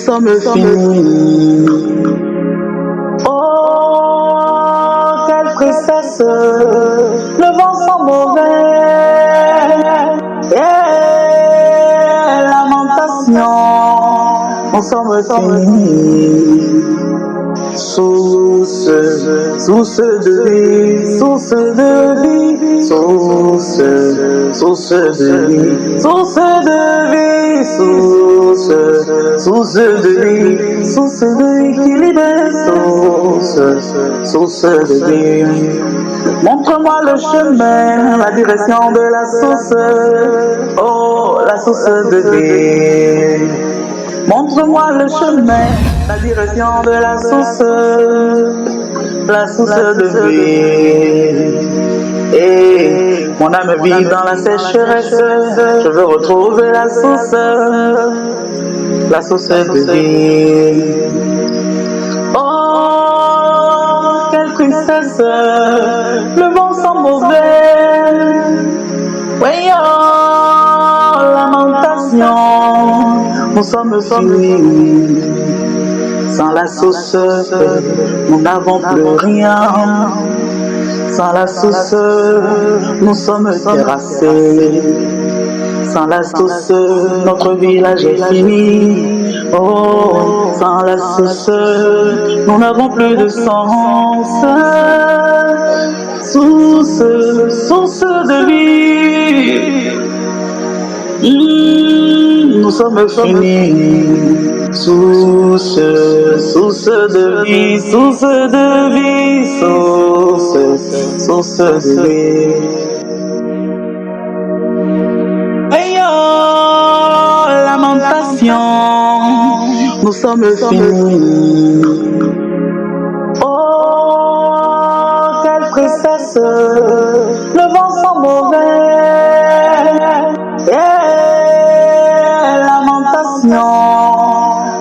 sommes finis. Oh, quelle tristesse, le vent sent mauvais. Yeah, lamentation, nous sommes finis. Source de vie, source de vie, source de vie, source de vie, source de vie, source d'équilibre, source de vie. Montre-moi le chemin, la direction de la source, oh, la source de vie. Montre-moi le chemin, la direction de la source de vie. Et mon âme vit dans la sécheresse, je veux retrouver la source de vie. Oh, quelle tristesse, le vent sent mauvais. Oui, oh, lamentation, nous sommes finis. Sans la source, nous n'avons plus rien. Sans la source, nous sommes terrassés. Sans la source, notre village est fini. Oh, sans la source, nous n'avons plus de sens. Source de vie. Nous sommes finis. Source de vie, source de vie, source de vie. Hey oh, lamentation, nous sommes finis. Oh, quelle tristesse, le vent sent mauvais. Yeah, lamentation,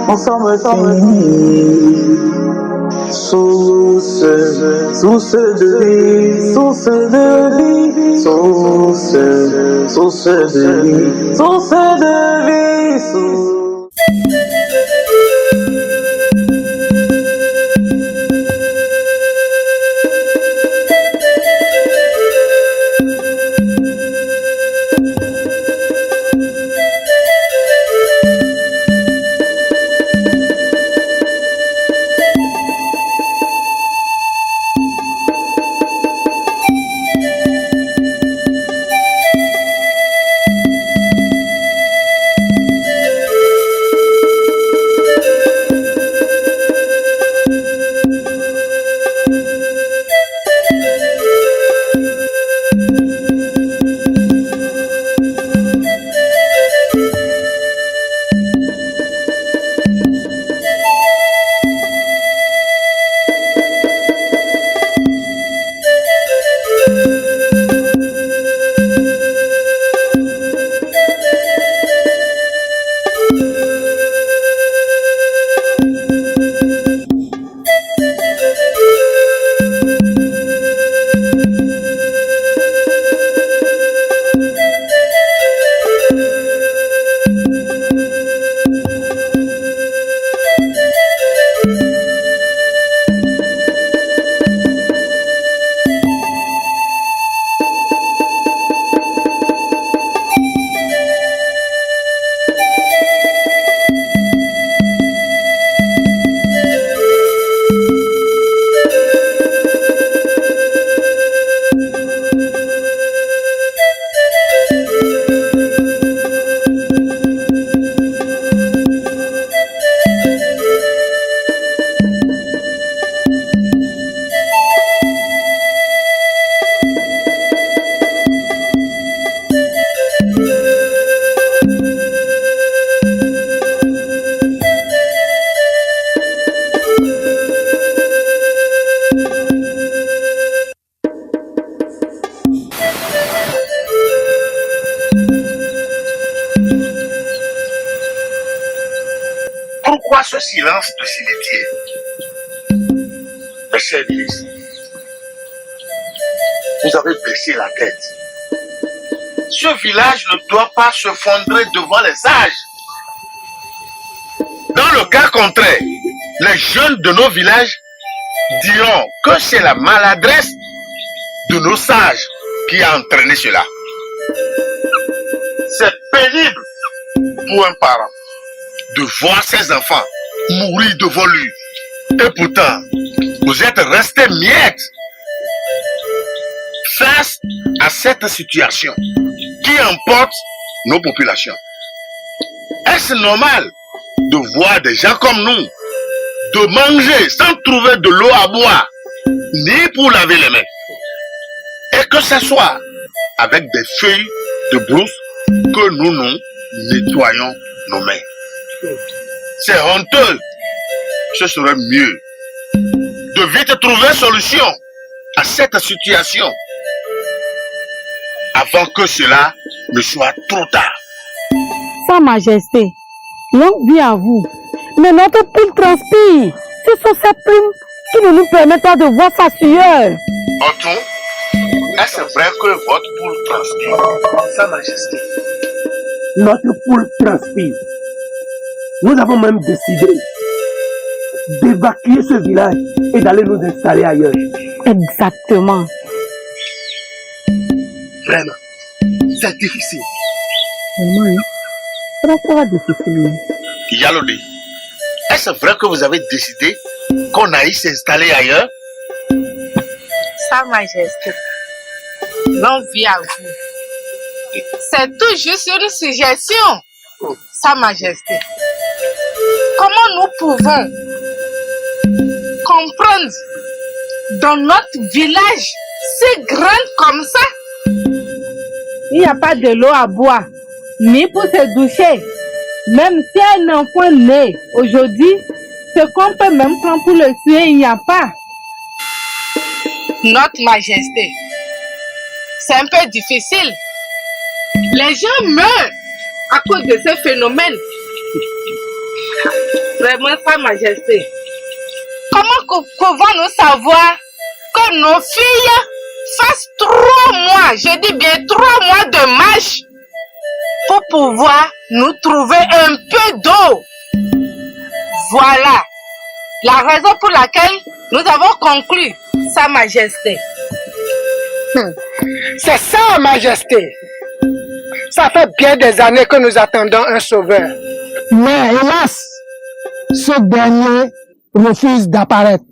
nous sommes finis. Source de vie, source de vie, source de vie, source de vie, Pourquoi ce silence de cimetière? Mes chers ministres, vous avez baissé la tête. Ce village ne doit pas se fondrer devant les sages. Dans Dans le cas contraire, les jeunes de nos villages diront que c'est la maladresse de nos sages qui a entraîné cela. C'est pénible pour un parent de voir ses enfants mourir devant lui. Et pourtant, vous êtes restés miettes face à cette situation qui emporte nos populations. Est-ce normal de voir des gens comme nous de manger sans trouver de l'eau à boire, ni pour laver les mains, et que ce soit avec des feuilles de brousse que nous nettoyons nos mains? C'est honteux. Ce serait mieux de vite trouver une solution à cette situation avant que cela ne soit trop tard. Sa Majesté, longue vie à vous. Mais notre poule transpire. Ce sont ces plumes qui ne nous permettent pas de voir sa sueur. Anton, est-ce vrai que votre poule transpire? Sa Majesté, notre poule transpire. Nous avons même décidé d'évacuer ce village et d'aller nous installer ailleurs. Exactement. Vraiment, c'est difficile. Vraiment, hein? Ça sera difficile. Yalodé, est-ce vrai que vous avez décidé qu'on aille s'installer ailleurs? Sa Majesté, longue vie à vous. C'est tout juste une suggestion, Sa Majesté. Comment nous pouvons comprendre dans notre village si grand comme ça? Il n'y a pas de l'eau à boire, ni pour se doucher. Même si un enfant naît aujourd'hui, ce qu'on peut même prendre pour le tuer, il n'y a pas. Notre Majesté, c'est un peu difficile. Les gens meurent à cause de ce phénomène. Vraiment, Sa Majesté, comment pouvons-nous savoir que nos filles fassent 3 mois, je dis bien 3 mois de marche pour pouvoir nous trouver un peu d'eau? Voilà la raison pour laquelle nous avons conclu, Sa Majesté. C'est ça, Majesté. Ça fait bien des années que nous attendons un sauveur. Mais hélas, ce dernier refuse d'apparaître.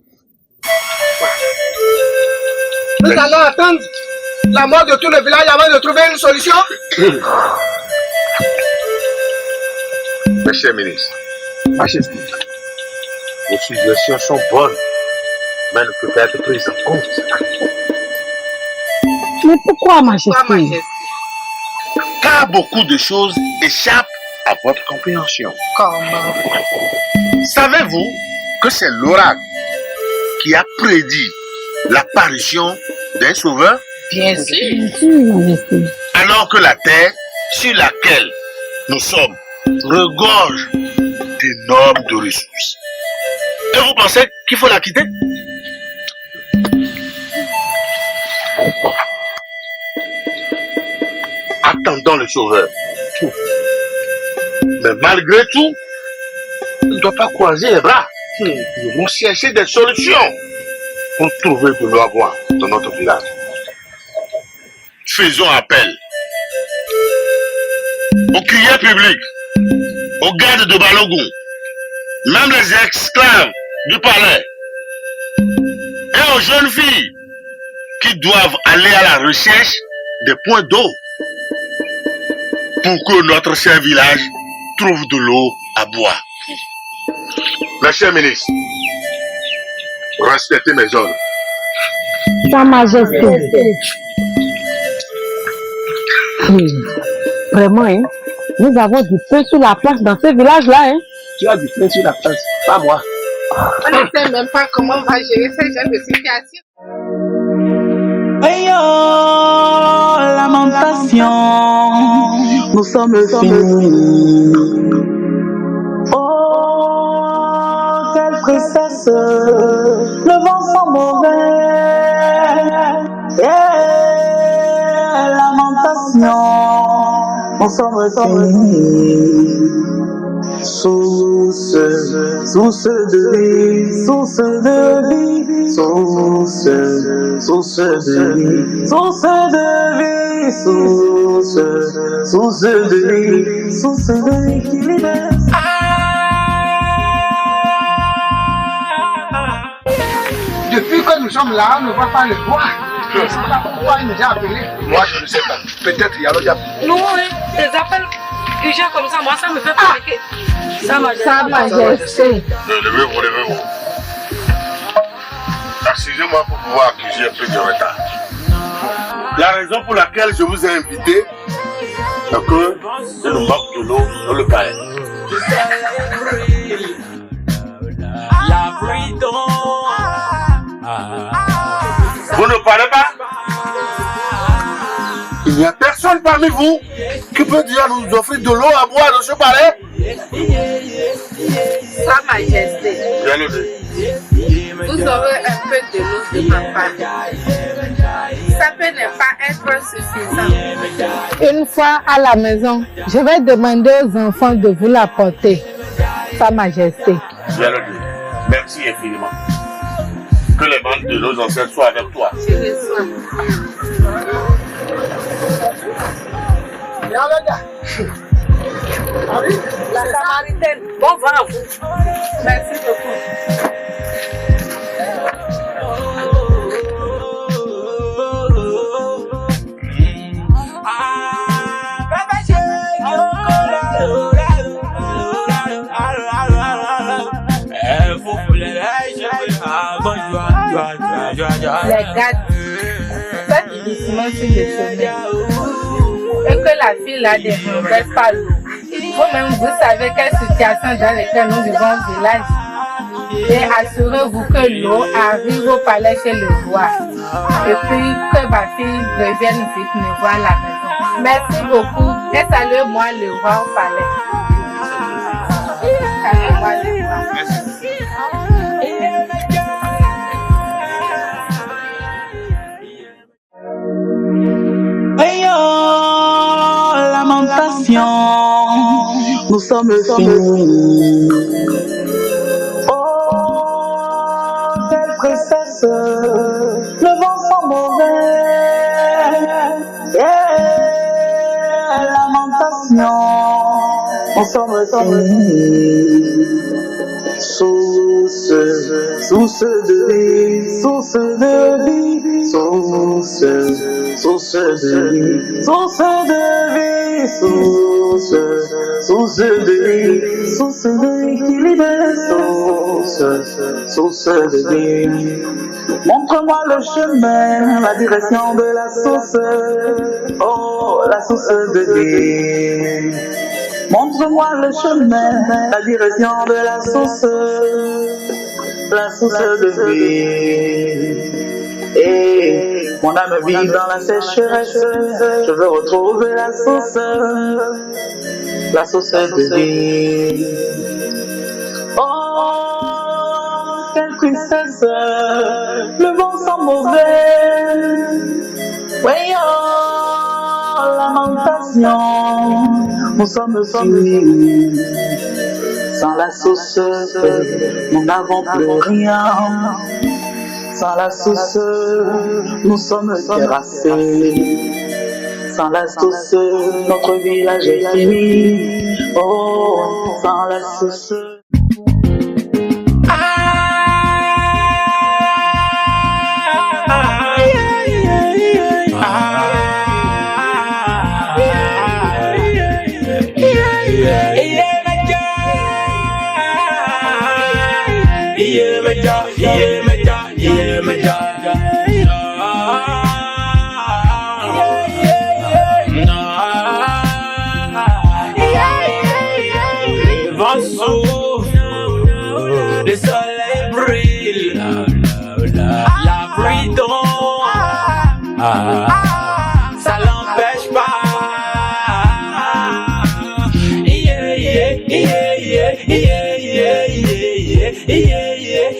Nous allons attendre la mort de tout le village avant de trouver une solution. Mes chers ministres, Majesté, vos suggestions sont bonnes, mais ne peuvent pas être prises en compte. Mais pourquoi, Sa Majesté? Majesté, Car beaucoup de choses échappent à votre compréhension. comment? Savez-vous que c'est l'oracle qui a prédit l'apparition d'un sauveur, Bien sûr. Oui, Majesté. alors que la terre sur laquelle nous sommes regorge d'énormes de ressources? Et vous pensez qu'il faut la quitter? Attendons le sauveur. Mais malgré tout, on ne doit pas croiser les bras. Nous devons chercher des solutions pour trouver de l'eau à boire dans notre village. Faisons appel aux crieurs publics, aux gardes de Balogun, même les esclaves du palais, et aux jeunes filles qui doivent aller à la recherche des points d'eau pour que notre cher village trouve de l'eau à boire. Mes chers ministres, respectez mes ordres. Sa Majesté. Vraiment, hein? Nous avons du feu sur la place dans ce village-là, hein? Tu as du feu sur la place, pas moi. On ne sait même pas comment on va gérer ce genre de situation. Hey oh, lamentation, nous sommes finis. Oh, quelle tristesse, le vent sent mauvais. Yeah, lamentation, nous sommes finis. Source de vie, source de vie, source de vie, source de vie, source de vie, source de vie qui libère. Depuis que nous sommes là, on ne va pas le voir. Je ne sais pas pourquoi il nous a appelés. Moi, je ne sais pas. Peut-être il y a l'autre. Non, des appels que j'ai comme ça, moi, ça me fait paniquer. Sa Majesté. Levez-vous. Excusez-moi pour pouvoir accuser un peu de retard. La raison pour laquelle je vous ai invité, c'est que c'est le manque de l'eau dans le palais. Vous ne parlez pas? Il n'y a personne parmi vous qui peut déjà nous offrir de l'eau à boire dans ce palais? Sa Majesté, Bien noté. vous aurez un peu de l'eau de ma part. Ça peut ne pas être suffisant. Une fois à la maison, je vais demander aux enfants de vous l'apporter. Sa Majesté. Bien noté. Merci infiniment. Que les bandes de nos ancêtres soient avec toi. Je reçois. La Samaritaine, bon vent à vous. Merci beaucoup. Les gars, faites doucement sur le chemin. Et que la fille là ne renverse pas l'eau. Vous-même, vous savez quelle situation dans laquelle nous vivons au village. Et assurez-vous que l'eau arrive au palais chez le roi. Et puis que ma fille revienne vite me voir à la maison. Merci beaucoup et saluez-moi le roi au palais. Saluez-moi le roi. Ayons lamentation, nous sommes finis. Oh, quelle tristesse, le vent sent mauvais. Yeah, lamentation, nous sommes finis. Source de vie, source de vie, source de vie, source de vie, source de vie, source de vie qui libère, source de vie. Montre-moi le chemin, la direction de la source, oh, la source de vie. Montre-moi le chemin, la direction de la source de vie. Et mon âme vit dans la sécheresse, je veux retrouver la source de vie. Oh, quelle tristesse, le vent sent mauvais. Voyons lamentation, nous sommes finis. Sans la source, nous n'avons plus rien. Sans la source, nous sommes terrassés. Sans la source, notre village est fini. Oh, sans la source. Le soleil brille, la pluie tombe, ça l'empêche pas. Yeah, yeah, yeah, yeah, yeah, yeah, yeah, yeah, yeah, yeah, yeah,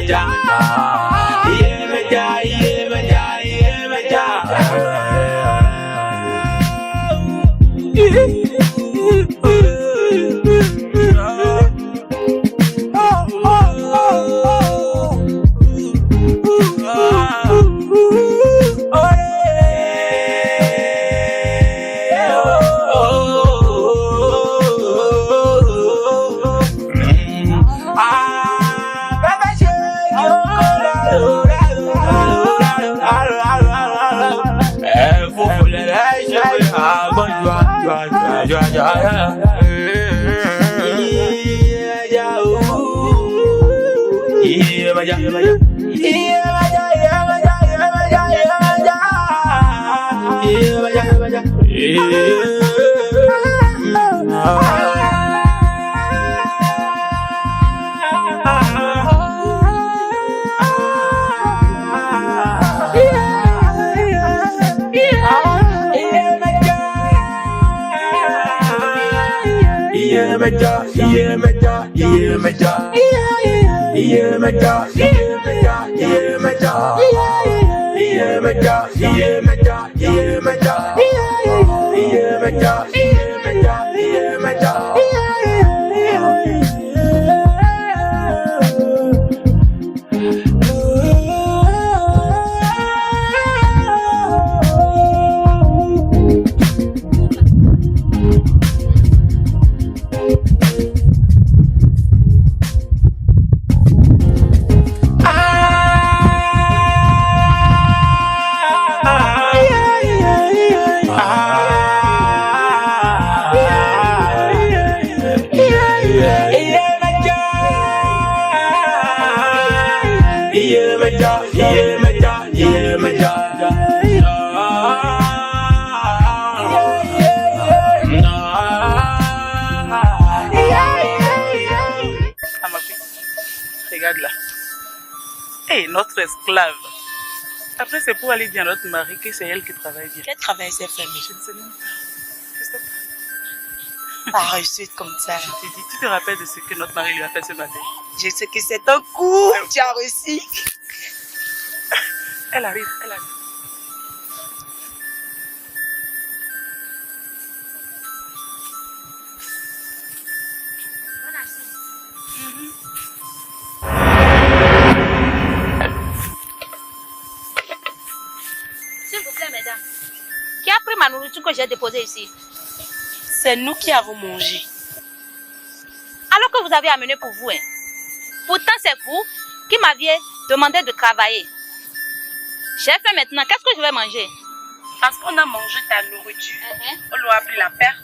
yeah, Regarde là. Hey, notre esclave. Après, c'est pour aller dire à notre mari que c'est elle qui travaille bien. Quel travail c'est fait? Je ne sais même pas. Je sais pas. Pas réussite comme ça. Je te dis, tu te rappelles de ce que notre mari lui a fait ce matin? Je sais que c'est un coup. Tu as réussi. Elle arrive, elle arrive. S'il vous plaît, mesdames. Qui a pris ma nourriture que j'ai déposée ici? C'est nous qui avons mangé. Alors que vous avez amené pour vous. Hein. Pourtant, c'est vous qui m'aviez demandé de travailler. J'ai fait maintenant. Qu'est-ce que je vais manger? Parce qu'on a mangé ta nourriture. On lui a pris la paire.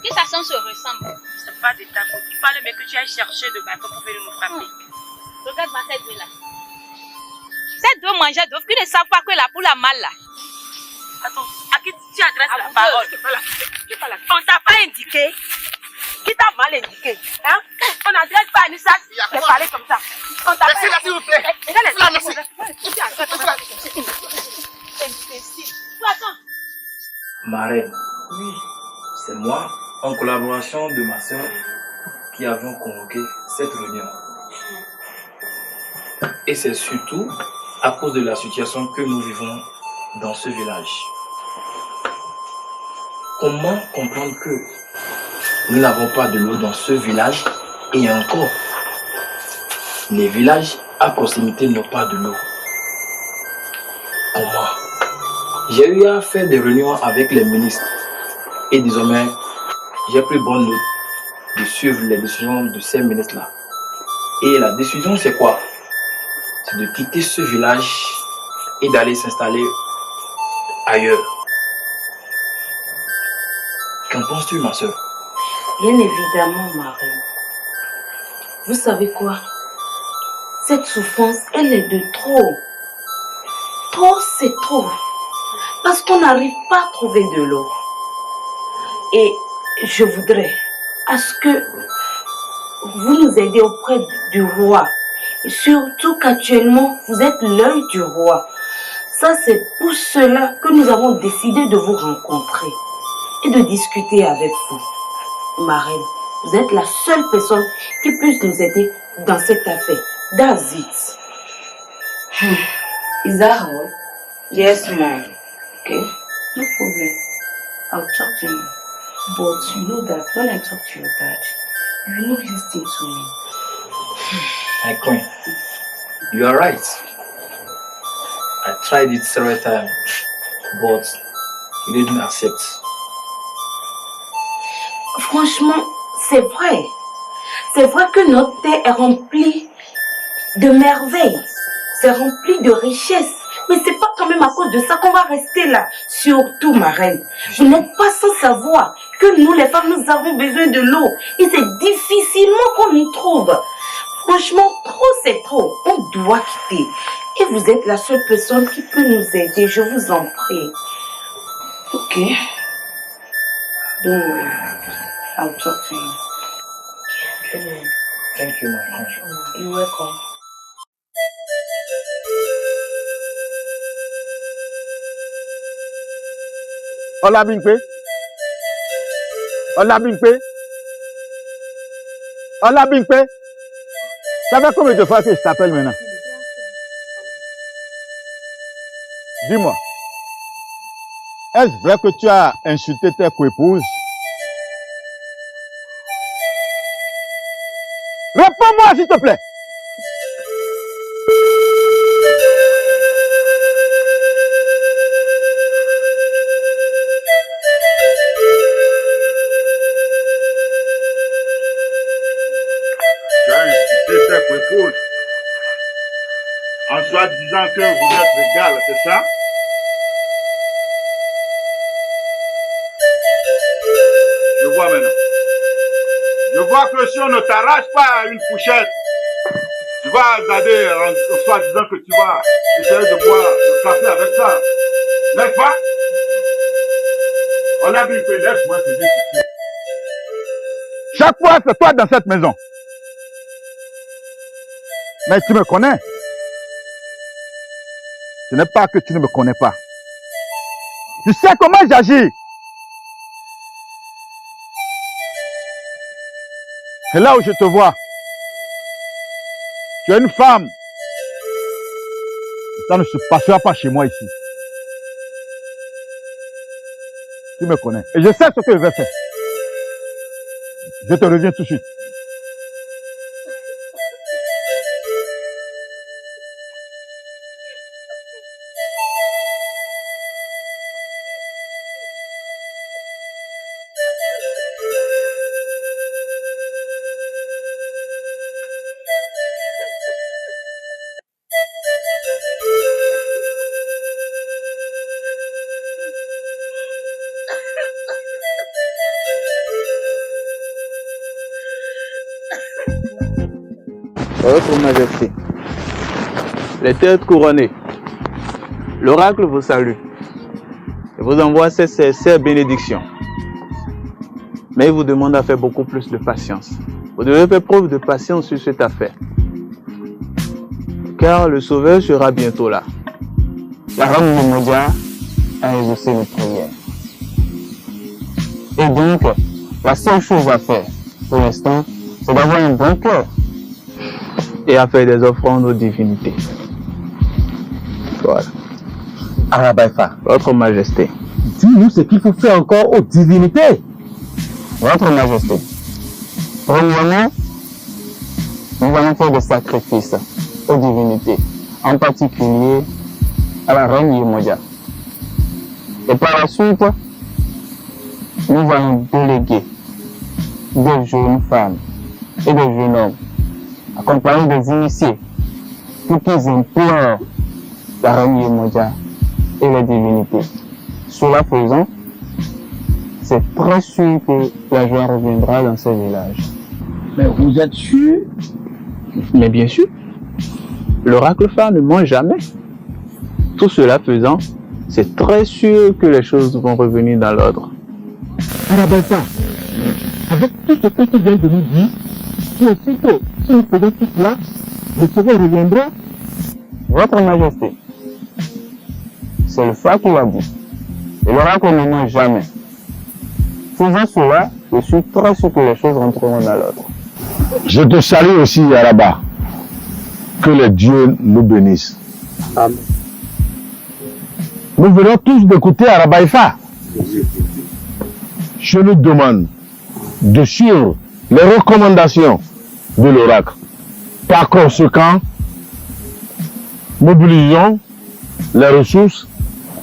Que ça sent se ressemble. C'est pas de ta faute. Il fallait mais que tu ailles chercher de bâton pour venir nous frapper. Regarde-moi cette deux là. Ces deux mangeurs d'offres qui ne savent pas que la poule a mal là. Attends, à qui tu adresses la parole? On t'a pas indiqué. Qui t'a mal indiqué? Hein? On n'adresse pas à Nissa de parler comme ça. On t'a Laissez-la, s'il vous plaît. Laissez-la, merci. Marraine, oui, c'est moi, en collaboration de ma soeur, qui avions convoqué cette réunion. Et c'est surtout à cause de la situation que nous vivons dans ce village. Comment comprendre que nous n'avons pas de l'eau dans ce village et encore, les villages à proximité n'ont pas de l'eau? Comment? J'ai eu à faire des réunions avec les ministres et désormais, j'ai pris bonne note de suivre les décisions de ces ministres-là. Et la décision, c'est quoi? C'est de quitter ce village et d'aller s'installer ailleurs. Qu'en penses-tu, ma soeur? Bien évidemment, Marie. Vous savez quoi? Cette souffrance, elle est de trop. Trop, c'est trop. Parce qu'on n'arrive pas à trouver de l'eau. Et je voudrais à ce que vous nous aidiez auprès du roi. Et surtout qu'actuellement, vous êtes l'œil du roi. Ça, c'est pour cela que nous avons décidé de vous rencontrer et de discuter avec vous. Marraine, vous êtes la seule personne qui puisse nous aider dans cette affaire. That's it. Is that all? Yes, ma'am. Okay? No problem. I'll talk to you. But you know that when I talk to your dad, you will not listen to me. My queen, you are right. I tried it several times, but you didn't accept. Franchement, c'est vrai. C'est vrai que notre terre est remplie de merveilles. C'est rempli de richesses. Mais c'est pas quand même à cause de ça qu'on va rester là. Surtout, ma reine, vous n'êtes pas sans savoir que nous, les femmes, nous avons besoin de l'eau. Et c'est difficilement qu'on y trouve. Franchement, trop, c'est trop. On doit quitter. Et vous êtes la seule personne qui peut nous aider. Je vous en prie. Ok. Donc, I'll talk to you. Thank you, my friend. You're welcome. Hola, Bimpe. Hola, Bimpe. Hola, Bimpe. Ça fait combien de fois que je t'appelle maintenant? Dis-moi, est-ce vrai que tu as insulté tes coépouses? Réponds-moi, s'il te plaît. Tu as insulté tes coépouses en soi disant que vous êtes égales, c'est ça? Je vois maintenant. Je vois que si on ne t'arrache pas une fourchette, tu vas garder en soi disant que tu vas essayer de boire le café avec ça. N'est-ce pas? On a bien fait, laisse-moi te dire ici. Chaque fois, c'est toi dans cette maison. Mais tu me connais. Ce n'est pas que tu ne me connais pas. Tu sais comment j'agis. C'est là où je te vois. Tu es une femme. Ça ne se passera pas chez moi ici. Tu me connais. Et je sais ce que je vais faire. Je te reviens tout de suite. Votre Majesté, les têtes couronnées, l'oracle vous salue et vous envoie ses sincères bénédictions. Mais il vous demande à faire beaucoup plus de patience. Vous devez faire preuve de patience sur cette affaire. Car le Sauveur sera bientôt là. La reine de Modia a exaucé nos prières. Et donc, la seule chose à faire pour l'instant, c'est d'avoir un bon cœur. Et à faire des offrandes aux divinités. Voilà. Arabaïfa, Votre Majesté. dis-nous ce qu'il faut faire encore aux divinités. Votre Majesté, premièrement, nous allons faire des sacrifices aux divinités, en particulier à la reine Yemodia. Et par la suite, nous allons déléguer des jeunes femmes et des jeunes hommes, accompagnés des initiés, pour qu'ils implorent la reine Yemodia et les divinités. Cela faisant, c'est très sûr que la joie reviendra dans ces villages. Mais vous êtes sûr? Mais bien sûr. L'oracle phare ne ment jamais. Tout cela faisant, c'est très sûr que les choses vont revenir dans l'ordre. Arabaïfa, avec tout ce que tu viens de nous dire, si aussitôt, si nous faisons tout cela, le Sauveur reviendra. Votre Majesté, c'est le phare qui l'a dit. Et l'oracle ne ment jamais. Faisant cela, je suis très sûr que les choses rentreront dans l'ordre. Je te salue aussi, Araba. Que les dieux nous bénissent. Amen. Nous venons tous d'écouter Arabaïfa. Je nous demande de suivre les recommandations de l'oracle. Par conséquent, mobilisons les ressources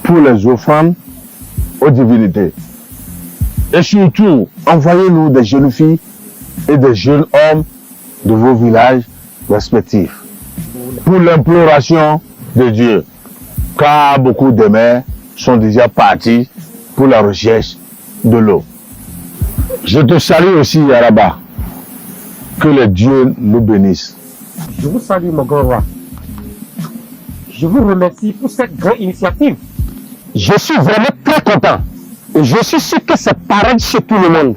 pour les offrandes aux divinités. Et surtout, envoyez-nous des jeunes filles et des jeunes hommes de vos villages respectifs pour l'imploration de Dieu, car beaucoup de mères sont déjà partis pour la recherche de l'eau. Je te salue aussi, Yaraba. Que les dieux nous bénissent. Je vous salue, mon grand roi. Je vous remercie pour cette grande initiative. Je suis vraiment très content. Et je suis sûr que c'est pareil chez tout le monde.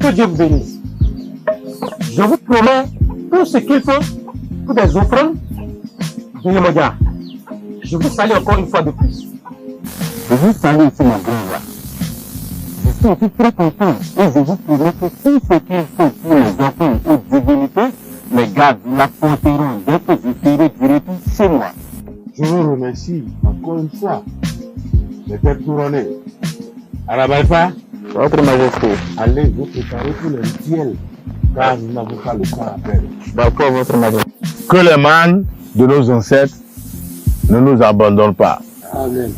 Que Dieu vous bénisse. Je vous promets tout ce qu'il faut pour des offrandes de Yemodia. Je vous salue encore une fois de plus. Je vous salue aussi, mon grand roi. Je suis aussi très content et je vous promets que tout ce qu'il faut pour les enfants aux divinités, les gars l'apporteront dès que je serai du retour chez moi. Je vous remercie encore une fois. Les têtes couronnées. Arabaïfa, Votre Majesté. allez vous préparer pour le rituel, car nous n'avons pas le temps à perdre. D'accord, Votre Majesté. Que les mânes de nos ancêtres ne nous abandonnent pas. Amen.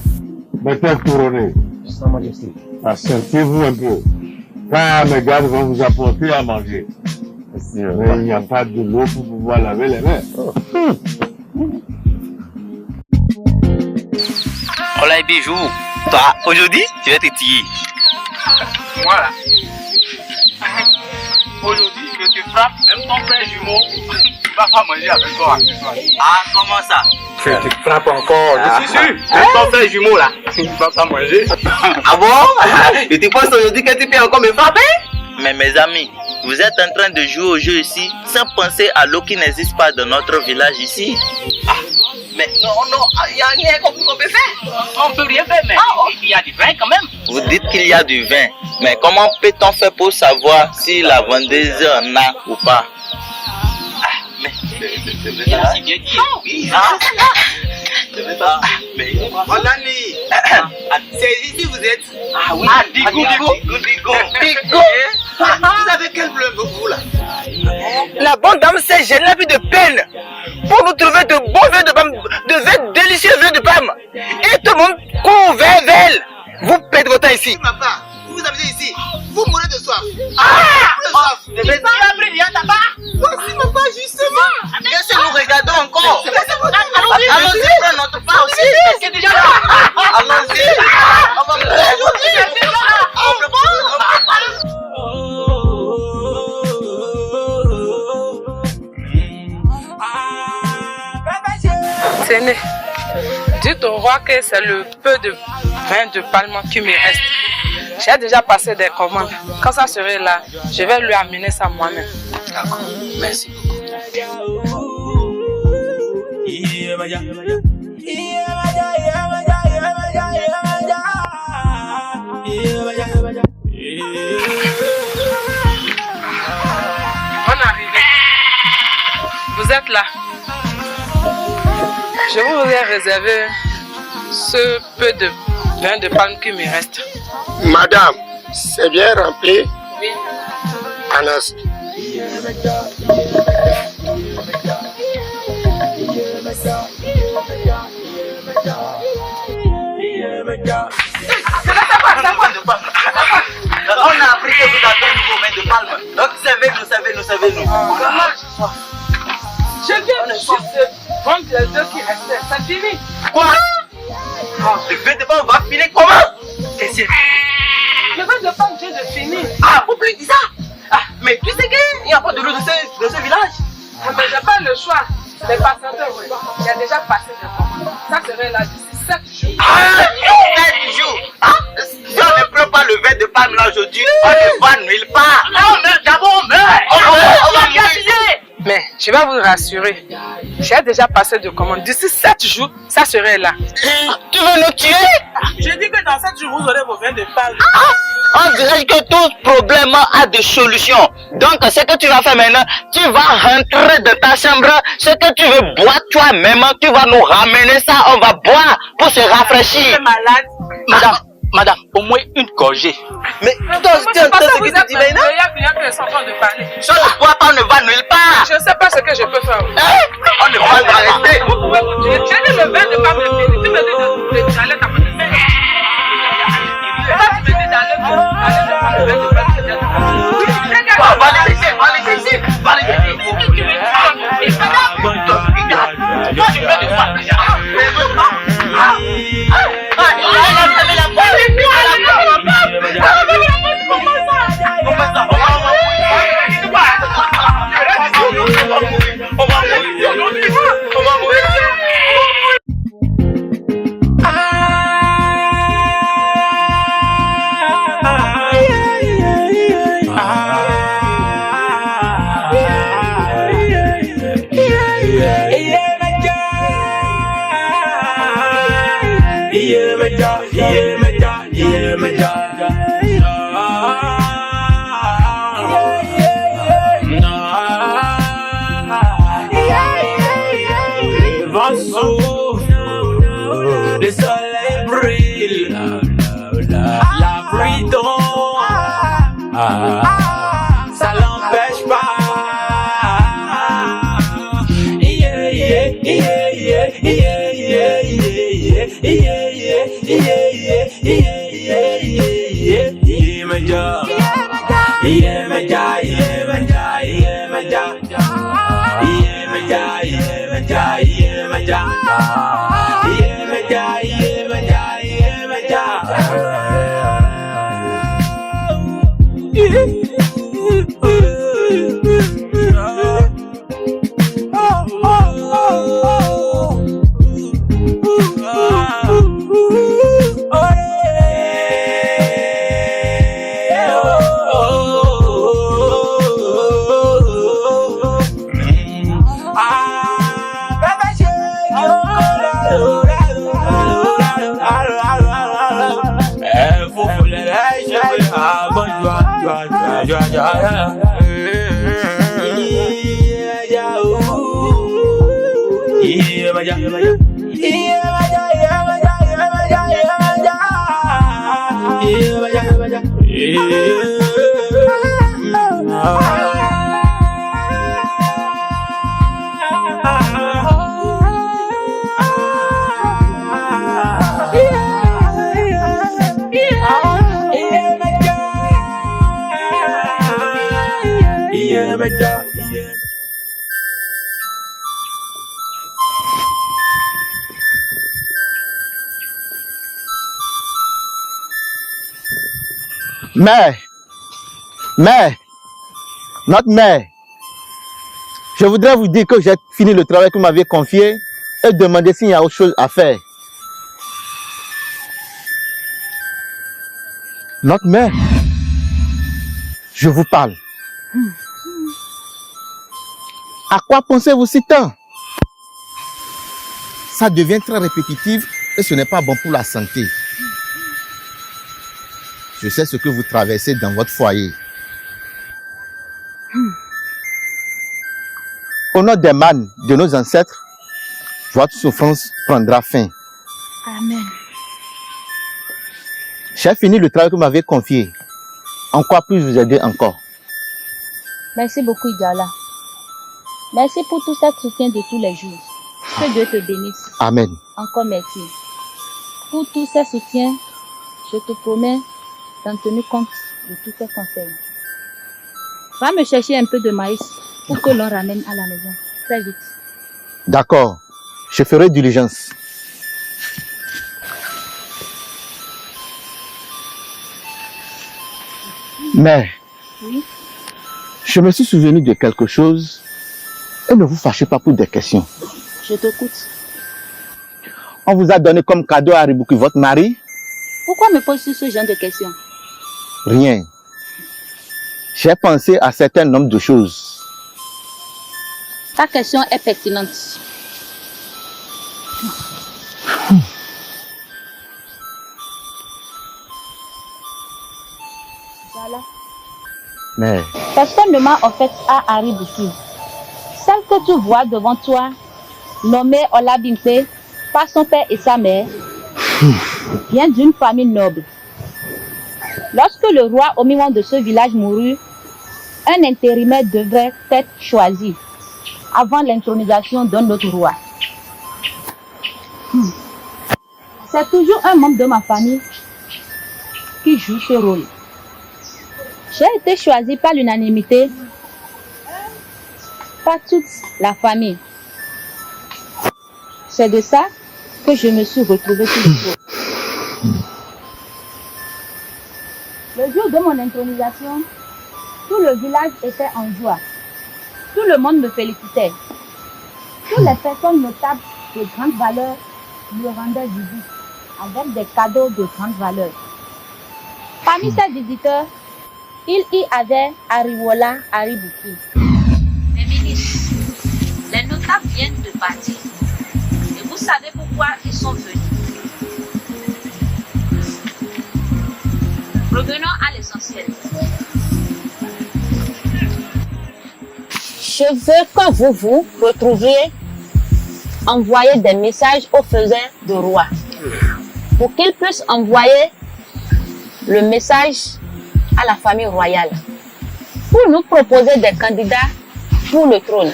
Mes têtes couronnées, Sa Majesté. asseyez-vous un peu, car mes gars vont vous apporter à manger. Mais il n'y a pas de l'eau pour pouvoir laver les mains. Oh là, bijou. Toi, aujourd'hui, je vais te tirer. Moi là. Aujourd'hui, je te frappe, même ton frère jumeau, tu vas pas manger avec toi. Ah, comment ça? Je te frappe encore, je suis sûr. Même ton frère jumeau là, tu vas pas manger. Ah bon? Et tu penses aujourd'hui que tu peux encore me frapper? Mais mes amis, vous êtes en train de jouer au jeu ici sans penser à l'eau qui n'existe pas dans notre village ici. Ah, mais non, il n'y a rien qu'on peut faire. On peut rien faire, mais il y a du vin quand même. Vous dites qu'il y a du vin, mais comment peut-on faire pour savoir si la vendeuse en a ou pas? Ah, mais c'est si bien dit. Oui, mais Olani, c'est ici vous êtes? Ah oui, Digo. Vous avez quel problème vous là? La bonne dame s'est gênée plus de peine pour nous trouver de bons vins de pomme, de vins délicieux vins de pomme. Et tout le monde court vers elle. Vous perdez votre temps ici. Papa, vous habitez ici, vous mourrez de soif. Mais tu as pris bien ta part. Voici ma part justement. Qu'est-ce que nous regardons encore? Allons-y, prendre notre part aussi. C'est déjà là. Allons-y. On va Séné, dites au roi que c'est le peu de vin de palme qui me reste. J'ai déjà passé des commandes. Quand ça serait là, je vais lui amener ça moi-même. D'accord, merci On est arrivé. Vous êtes là. Je vous ai réservé ce peu de vin de palme qui me reste. Madame, c'est bien rempli. Oui. Anas. On a appris que vous avez un nouveau vin de palme. Donc servez-nous. Comment? Je viens juste de vendre les deux qui restaient. Ça finit. Quoi? Le vin de palme va finir comment? C'est sûr. Le vin de palme vient de finir. Ah, faut plus dire ça. Ah, mais tu sais qu'il n'y a pas de l'eau dans ce village. Mais j'ai pas le choix. Les patienteurs, oui. Il y a déjà passé de temps. Ça serait là d'ici 7 jours. Ah, 7 jours. Ah, si on ne prend pas le vin de palme là aujourd'hui, on ne va nulle part. On meurt, d'abord on meurt. On va mourir. Mais je vais vous rassurer. J'ai déjà passé de commande. D'ici 7 jours, ça serait là. Tu veux nous tuer? Je dis que dans 7 jours, vous aurez vos vins de palme. On dirait que tout problème a des solutions. Donc, ce que tu vas faire maintenant, tu vas rentrer dans ta chambre. Ce que tu veux boire toi-même, tu vas nous ramener ça. On va boire pour se rafraîchir. Tu es malade. Madame, au moins une gorgée. Mais toi, tu entends ce que tu dis maintenant? Il y a que les enfants de parler. Si on ne boit pas, on ne va nulle part. Je ne sais pas ce que je peux faire. On ne va pas arrêter. Vous pouvez vous tuer. J'ai dit le vin de pas me finir. Tu me dis d'aller t'apporter ça. Tu me dis d'aller prendre le vin de pas me finir. Va les laisser. Toi, tu fais de quoi? le soleil brille. La pluie tombe, ça l'empêche pas. Yeah, yeah, yeah, yeah, yeah, yeah, yeah, yeah, yeah, yeah, yeah, yeah, my job. Yeah, my job, yeah, my job, yeah, my job. Yeah, my job, yeah, my job, yeah, my job. Yeah, my job, yeah, my job, yeah, my job. Mère, notre mère, je voudrais vous dire que j'ai fini le travail que vous m'aviez confié et demander s'il y a autre chose à faire. Notre mère, je vous parle. À quoi pensez-vous si tant? Ça devient très répétitif et ce n'est pas bon pour la santé. Je sais ce que vous traversez dans votre foyer. Au nom des mânes de nos ancêtres, votre souffrance prendra fin. Amen. J'ai fini le travail que vous m'avez confié. En quoi puis-je vous aider encore? Merci beaucoup, Idjala. Merci pour tout ce soutien de tous les jours. Que Dieu te bénisse. Amen. Encore merci. Pour tous ces soutiens, je te promets d'en tenir compte de tous ces conseils. Va me chercher un peu de maïs pour que l'on ramène à la maison. Très vite. D'accord. Je ferai diligence. Mais, Oui. je me suis souvenu de quelque chose et ne vous fâchez pas pour des questions. Je t'écoute. On vous a donné comme cadeau à Aribuki votre mari? Pourquoi me poses-tu ce genre de questions? Rien. J'ai pensé à certain nombre de choses. Ta question est pertinente. Voilà. Mais, Personne ne m'a offert à Aribuki. Celle que tu vois devant toi, nommée Olabimpe, par son père et sa mère, vient d'une famille noble. Lorsque le roi Omiwan de ce village mourut, un intérimaire devrait être choisi avant l'intronisation d'un autre roi. C'est toujours un membre de ma famille qui joue ce rôle. J'ai été choisi par l'unanimité, pas toute la famille. C'est de ça que je me suis retrouvée sur le trône. Le jour de mon intronisation, tout le village était en joie. Tout le monde me félicitait. Toutes les personnes notables de grande valeur me rendaient visite avec des cadeaux de grande valeur. Parmi ces visiteurs, il y avait Ariwola Aribuki. Les ministres, les notables viennent de partir. Et vous savez pourquoi ils sont venus. Revenons à l'essentiel. Je veux que vous vous retrouviez envoyer des messages aux faiseurs de roi. pour qu'il puisse envoyer le message à la famille royale pour nous proposer des candidats pour le trône.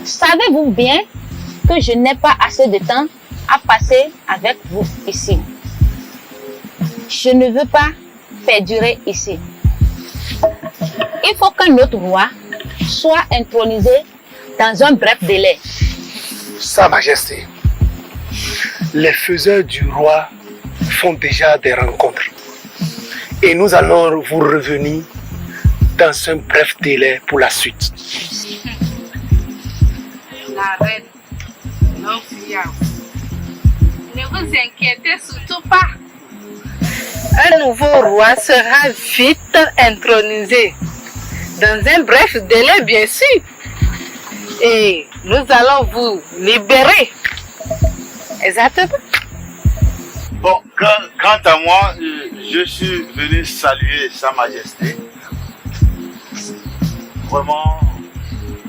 Savez-vous bien que je n'ai pas assez de temps à passer avec vous ici? Je ne veux pas perdurer ici. Il faut qu'un autre roi soit intronisé dans un bref délai. Sa Majesté, les faiseurs du roi font déjà des rencontres. Et nous allons vous revenir dans un bref délai pour la suite. La reine, non, ne vous inquiétez surtout pas. Un nouveau roi sera vite intronisé. Dans un bref délai, bien sûr. Et nous allons vous libérer. Exactement. Bon, quant à moi, je suis venu saluer Sa Majesté. Vraiment,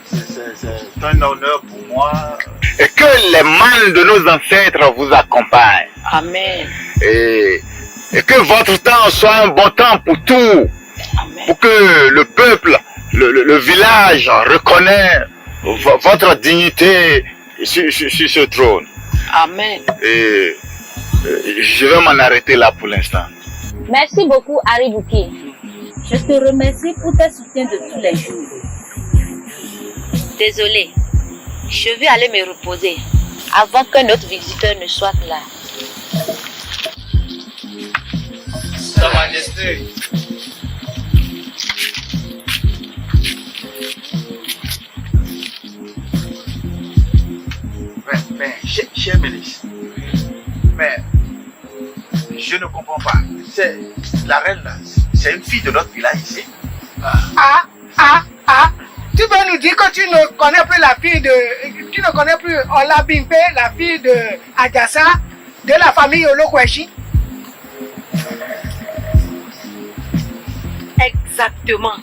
c'est un honneur pour moi. Et que les mains de nos ancêtres vous accompagnent. Amen. Et que votre temps soit un bon temps pour tout. Amen. Pour que le peuple, le village reconnaisse votre dignité sur ce trône. Amen. Et je vais m'en arrêter là pour l'instant. Merci beaucoup, Harry Bouki. Je te remercie pour tes soutiens de tous les jours. Désolée, je vais aller me reposer avant que notre visiteur ne soit là. Sa Majesté. Mais, cher ministre, mais je ne comprends pas. C'est la reine là, c'est une fille de notre village ici. Tu veux nous dire que tu ne connais plus la fille de... Tu ne connais plus Ola Bimpe, la fille de Adjassa, de la famille Olokweshi? Exactement.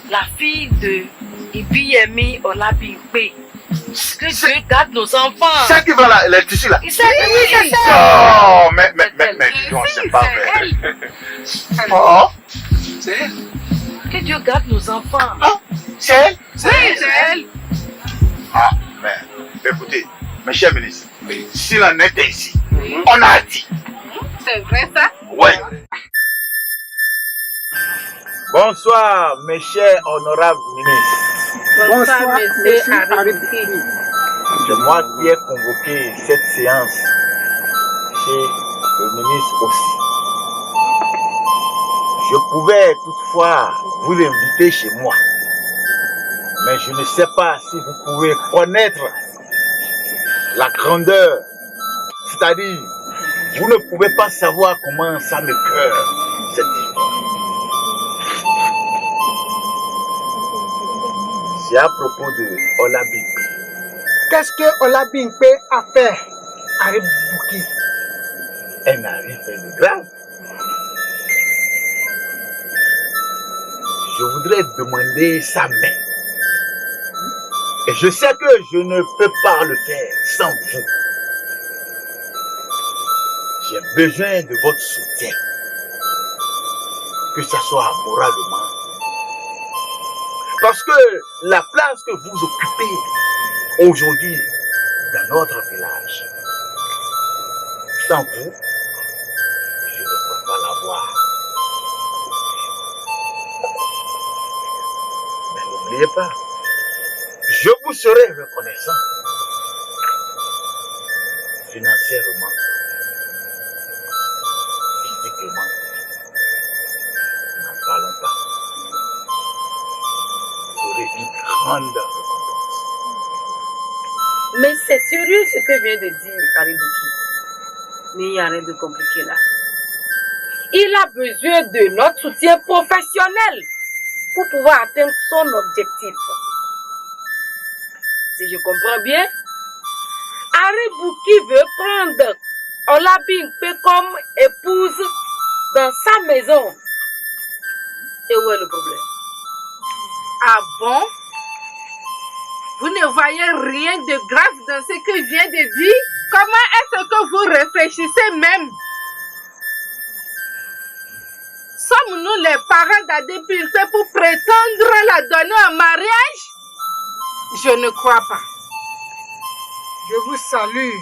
La fille de Ibiyemi Ola Bimpe. Que Dieu garde nos enfants. C'est qui va la tissu là? Oui, c'est ça. Oh, mais dis donc, c'est pas vrai. Oh, c'est elle. Que Dieu garde nos enfants. C'est elle? Oui, c'est elle. Ah, mais écoutez, mes chers ministres, s'il en était ici, on a dit. C'est vrai ça? Ouais. Bonsoir, mes chers honorables ministres. Bonsoir, monsieur Harry. C'est moi qui ai convoqué cette séance chez le ministre aussi. Je pouvais toutefois vous inviter chez moi, mais je ne sais pas si vous pouvez connaître la grandeur. C'est-à-dire, vous ne pouvez pas savoir comment ça me cœur, cette histoire. C'est à propos de Ola Bimpe. Qu'est-ce que Ola Bimpe a fait à Bouki? Elle n'a rien fait de grave. Je voudrais demander sa main. Et je sais que je ne peux pas le faire sans vous. J'ai besoin de votre soutien. Que ce soit moralement. Parce que la place que vous occupez aujourd'hui dans notre village, sans vous, je ne peux pas l'avoir. Mais n'oubliez pas, je vous serai reconnaissant financièrement, physiquement. N'en parlons pas. Vous aurez une grande récompense. Mais c'est sérieux ce que vient de dire Harry Bouki. Mais il n'y a rien de compliqué là. Il a besoin de notre soutien professionnel pour pouvoir atteindre son objectif. Si je comprends bien, Harry Bouki veut prendre Ola Bimpe comme épouse dans sa maison. Et où est le problème? Ah bon? Vous ne voyez rien de grave dans ce que je viens de dire? Comment est-ce que vous réfléchissez même? Sommes-nous les parents d'Adébinte pour prétendre la donner en mariage? Je ne crois pas. Je vous salue,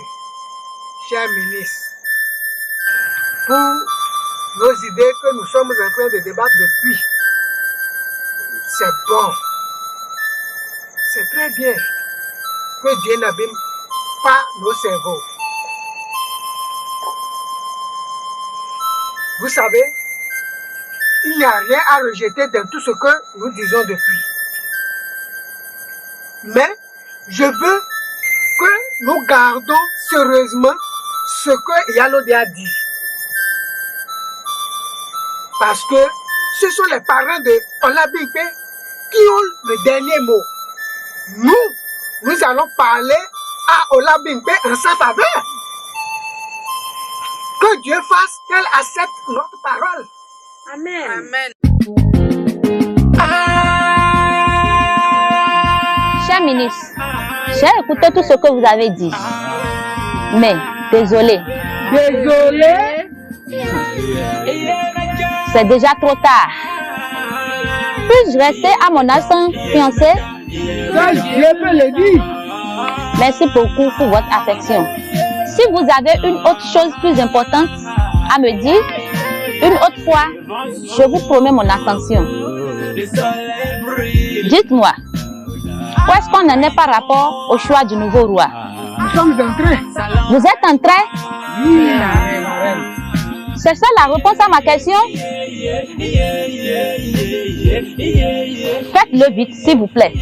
cher ministre, pour nos idées que nous sommes en train de débattre depuis. C'est bon. C'est très bien que Dieu n'abîme pas nos cerveaux. Vous savez, il n'y a rien à rejeter dans tout ce que nous disons depuis. Mais je veux que nous gardons sérieusement ce que Yalode a dit. Parce que ce sont les parents de Olabimpe qui ont le dernier mot. Nous allons parler à Olabimpe en sa faveur. Que Dieu fasse qu'elle accepte notre parole. Amen. Amen. Cher ministre, j'ai écouté tout ce que vous avez dit. Mais, désolé. Désolé? C'est déjà trop tard. Puis-je rester à mon instant fiancé? Ça, je peux le dire. Merci beaucoup pour votre affection. Si vous avez une autre chose plus importante à me dire, une autre fois, je vous promets mon attention. Dites-moi, où est-ce qu'on en est par rapport au choix du nouveau roi? Nous sommes en train. Vous êtes en train? Oui. C'est ça la réponse à ma question? Faites-le vite, s'il vous plaît.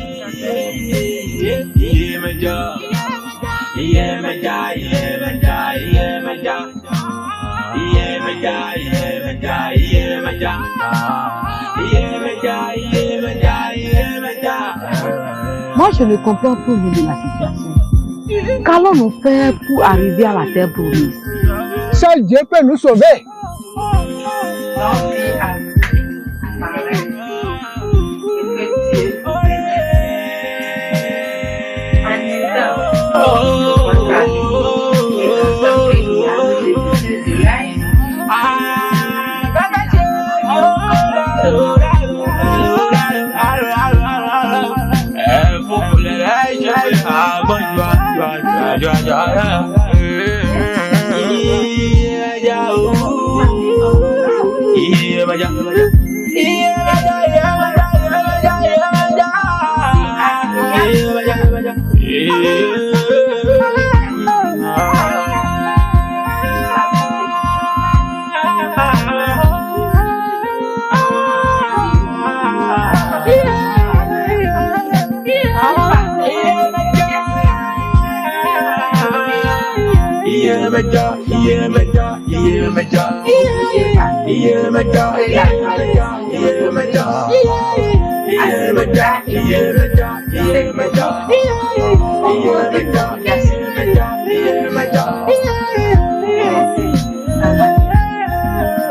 Moi, je ne comprends plus rien de la situation. Qu'allons-nous faire pour arriver à la terre promise? Seul Dieu peut nous sauver.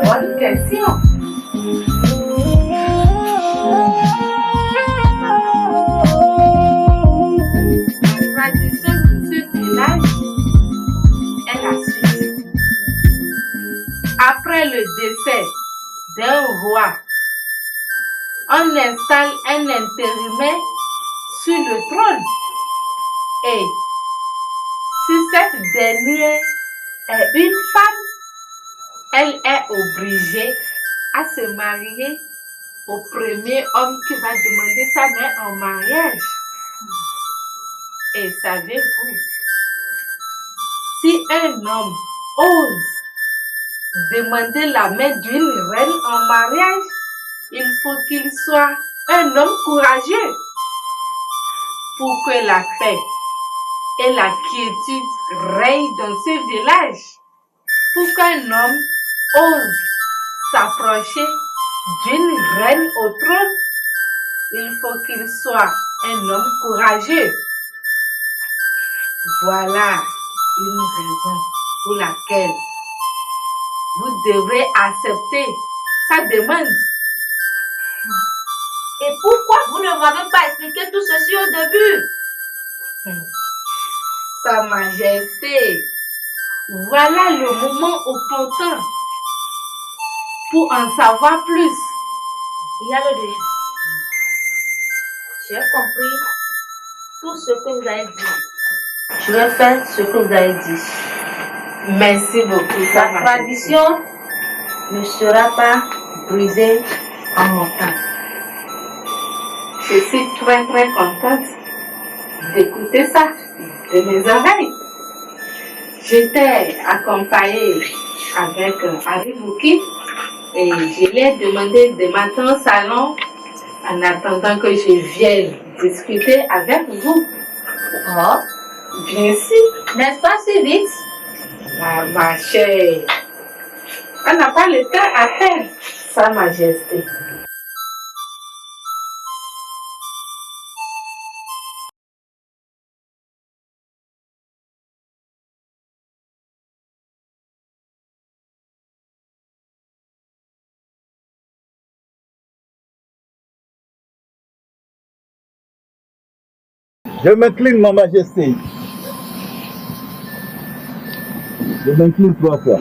Bonne question. La tradition de ce village est la suite. Après le décès d'un roi, on installe un intérimaire sur le trône. Et si cette dernière est une femme, elle est obligée à se marier au premier homme qui va demander sa main en mariage. Et savez-vous, si un homme ose demander la main d'une reine en mariage, il faut qu'il soit un homme courageux pour que la paix et la quiétude règnent dans ce village. Pour qu'un homme ose s'approcher d'une reine au trône, il faut qu'il soit un homme courageux. Voilà une raison pour laquelle vous devrez accepter sa demande. Et pourquoi vous ne m'avez pas expliqué tout ceci au début? Sa Majesté, Voilà le moment opportun pour en savoir plus. Yalode, j'ai compris tout ce que vous avez dit. Je vais faire ce que vous avez dit. Merci beaucoup. La tradition ne sera pas brisée en mon temps. Je suis très contente d'écouter ça de mes oreilles. J'étais accompagnée avec Harry Bouki et je lui ai demandé de m'attendre au salon en attendant que je vienne discuter avec vous. Oh, bien sûr. N'est-ce pas si vite? Ma chère, on n'a pas le temps à perdre, Sa Majesté. Je m'incline, ma majesté. Je m'incline 3 fois.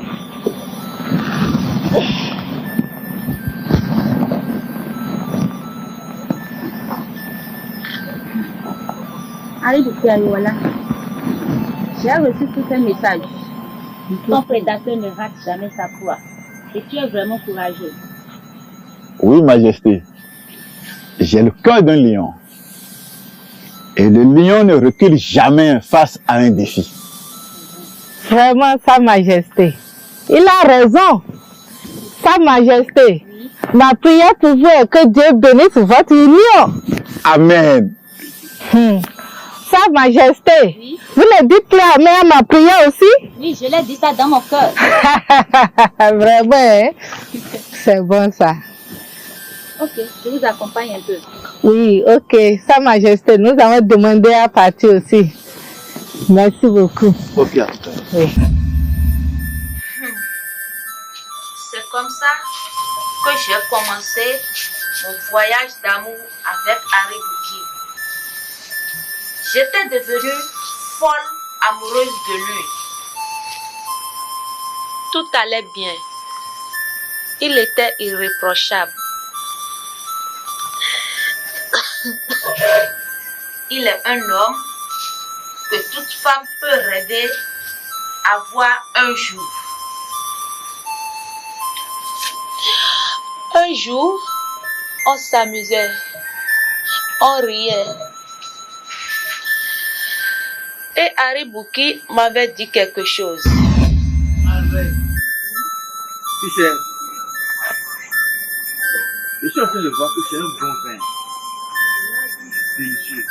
Harry Bouki Ayola, j'ai reçu tout un message. Ton prédateur ne rate jamais sa proie. Et tu es vraiment courageux. Oui, majesté. J'ai le cœur d'un lion. Et le lion ne recule jamais face à un défi. Vraiment, Sa Majesté. Il a raison. Sa Majesté. Ma prière pour vous est que Dieu bénisse votre union. Amen. Sa Majesté. Oui. Vous le dites clairement à ma prière aussi? Oui, je l'ai dit ça dans mon cœur. Vraiment, hein? C'est bon ça. Ok, je vous accompagne un peu. Oui, ok. Sa Majesté, nous avons demandé à partir aussi. Merci beaucoup. Ok, à tout à l'heure. Oui. C'est comme ça que j'ai commencé mon voyage d'amour avec Harry Bouki. J'étais devenue folle amoureuse de lui. Tout allait bien. Il était irréprochable. Il est un homme que toute femme peut rêver avoir un jour. Un jour, on s'amusait, on riait. Et Harry Bouki m'avait dit quelque chose. Tu sais, je suis en train de voir que c'est un bon vin. Délicieux.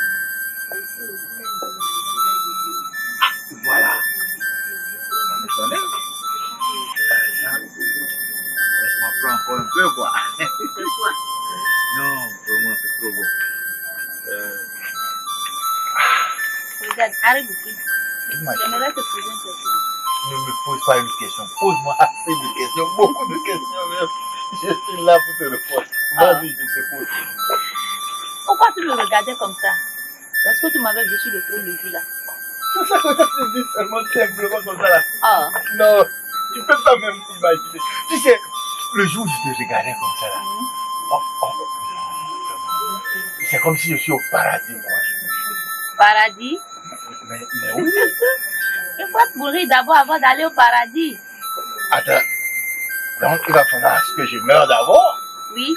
Voilà. Ça me sonne. Laisse-moi prendre encore un peu, quoi. Non, vraiment, c'est trop bon. Regarde, Harry Bouki, j'aimerais te poser une question. Ne me pose pas une question. Pose-moi assez de questions, beaucoup de questions même. Je suis là pour te répondre. Vas-y, je te pose. Pourquoi tu me regardais comme ça? Est-ce que tu m'avais vu sur le trône le jour là? C'est ça que tu dis seulement simplement comme ça là. Ah. Non, tu peux pas même t'imaginer. Tu sais, le jour où je te regardais comme ça là, c'est comme si je suis au paradis, moi. Paradis? Mais oui. Il faut mourir d'abord avant d'aller au paradis. Attends, donc il va falloir que je meure d'abord? Oui.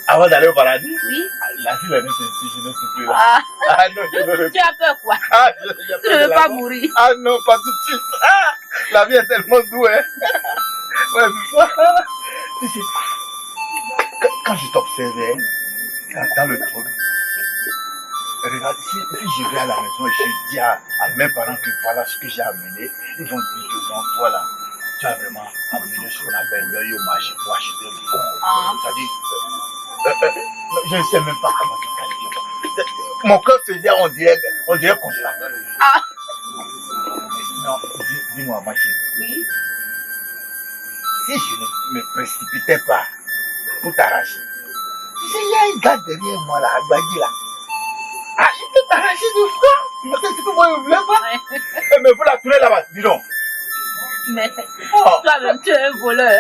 Avant d'aller au paradis? Oui. La vie, elle est ici, je ne suis plus là. Ah, non, je ne veux tu as peur quoi? Ah, tu ne veux pas mourir? Ah non, pas tout de suite. Ah, la vie est tellement douce, hein. Ouais, tu sais, quand je t'observais dans le trône, regarde, si je vais à la maison et je dis à mes parents que voilà ce que j'ai amené, ils vont dire que non, toi là, tu as vraiment amené ce qu'on appelle l'œil au marché pour acheter le bon. C'est-à-dire, je ne sais même pas comment te qualifier. Mon cœur faisait, on dirait congélateur. Ah. Non, dis-moi, ma chérie. Oui. Si je ne me précipitais pas pour t'arracher, tu sais, il y a une gars derrière moi là, Agbadi là. Ah, je peux t'arracher de franc. Tu sais ce que moi je voulais pas? Mais pour la tourner là-bas, dis donc. Mais toi-même, tu es un voleur.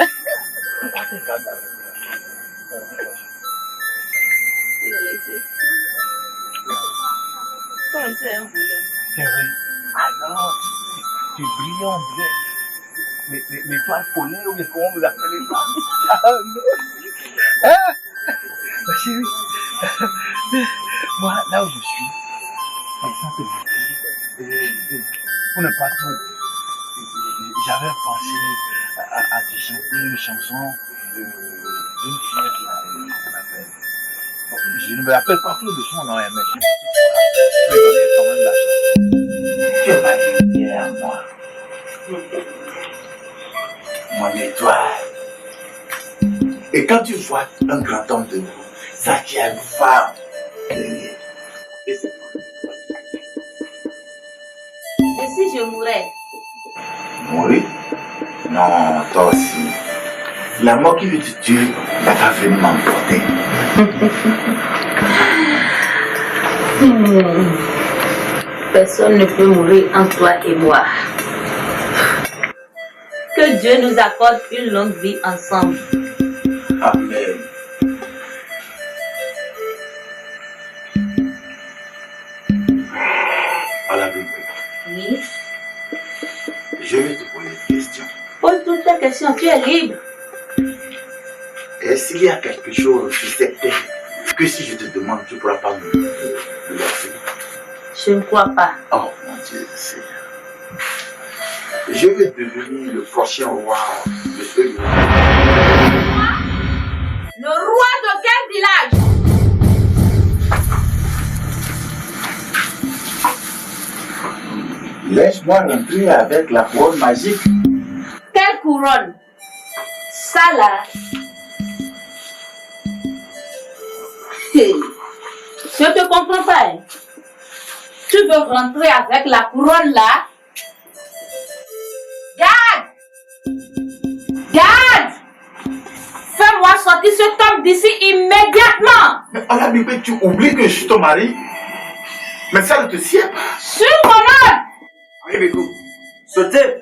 Toi-même, tu es un voleur. C'est vrai. Alors, tu es brillant, mais toi, polaire, ou comment vous appelez ça? Ah, non. Hein? Ma chérie, moi, là où je suis, pour ne pas trop dire, j'avais pensé à te chanter une chanson d'une fille qui comment on appelle. Bon, je ne me rappelle pas trop de son nom, mais je peux donner quand même la chanson. Tu es ma lumière, moi. Mon étoile. Et quand tu vois un grand homme de nous, ça qui a une femme derrière. Et si je mourais? Mourir? Non, toi aussi. La mort qui veut te tuer va pas venir m'emporter. Personne ne peut mourir entre toi et moi. Que Dieu nous accorde une longue vie ensemble. Amen. Alors, Oui. je vais te poser une question. Pose toutes tes questions, tu es libre. Est-ce qu'il y a quelque chose sur cette terre que si je te demande, tu ne pourras pas me laisser? Je ne crois pas. Oh mon Dieu, Seigneur. Je vais devenir le prochain roi de ce village. Le roi de quel village? Laisse-moi rentrer avec la couronne magique. Quelle couronne? Ça là. Je ne te comprends pas. Hein. Tu veux rentrer avec la couronne là? Garde! Garde! Fais-moi sortir cet homme d'ici immédiatement! Mais Allah, tu oublies que je suis ton mari? Mais ça ne te sied pas. Sur mon âme! Oui, Békou, sautez!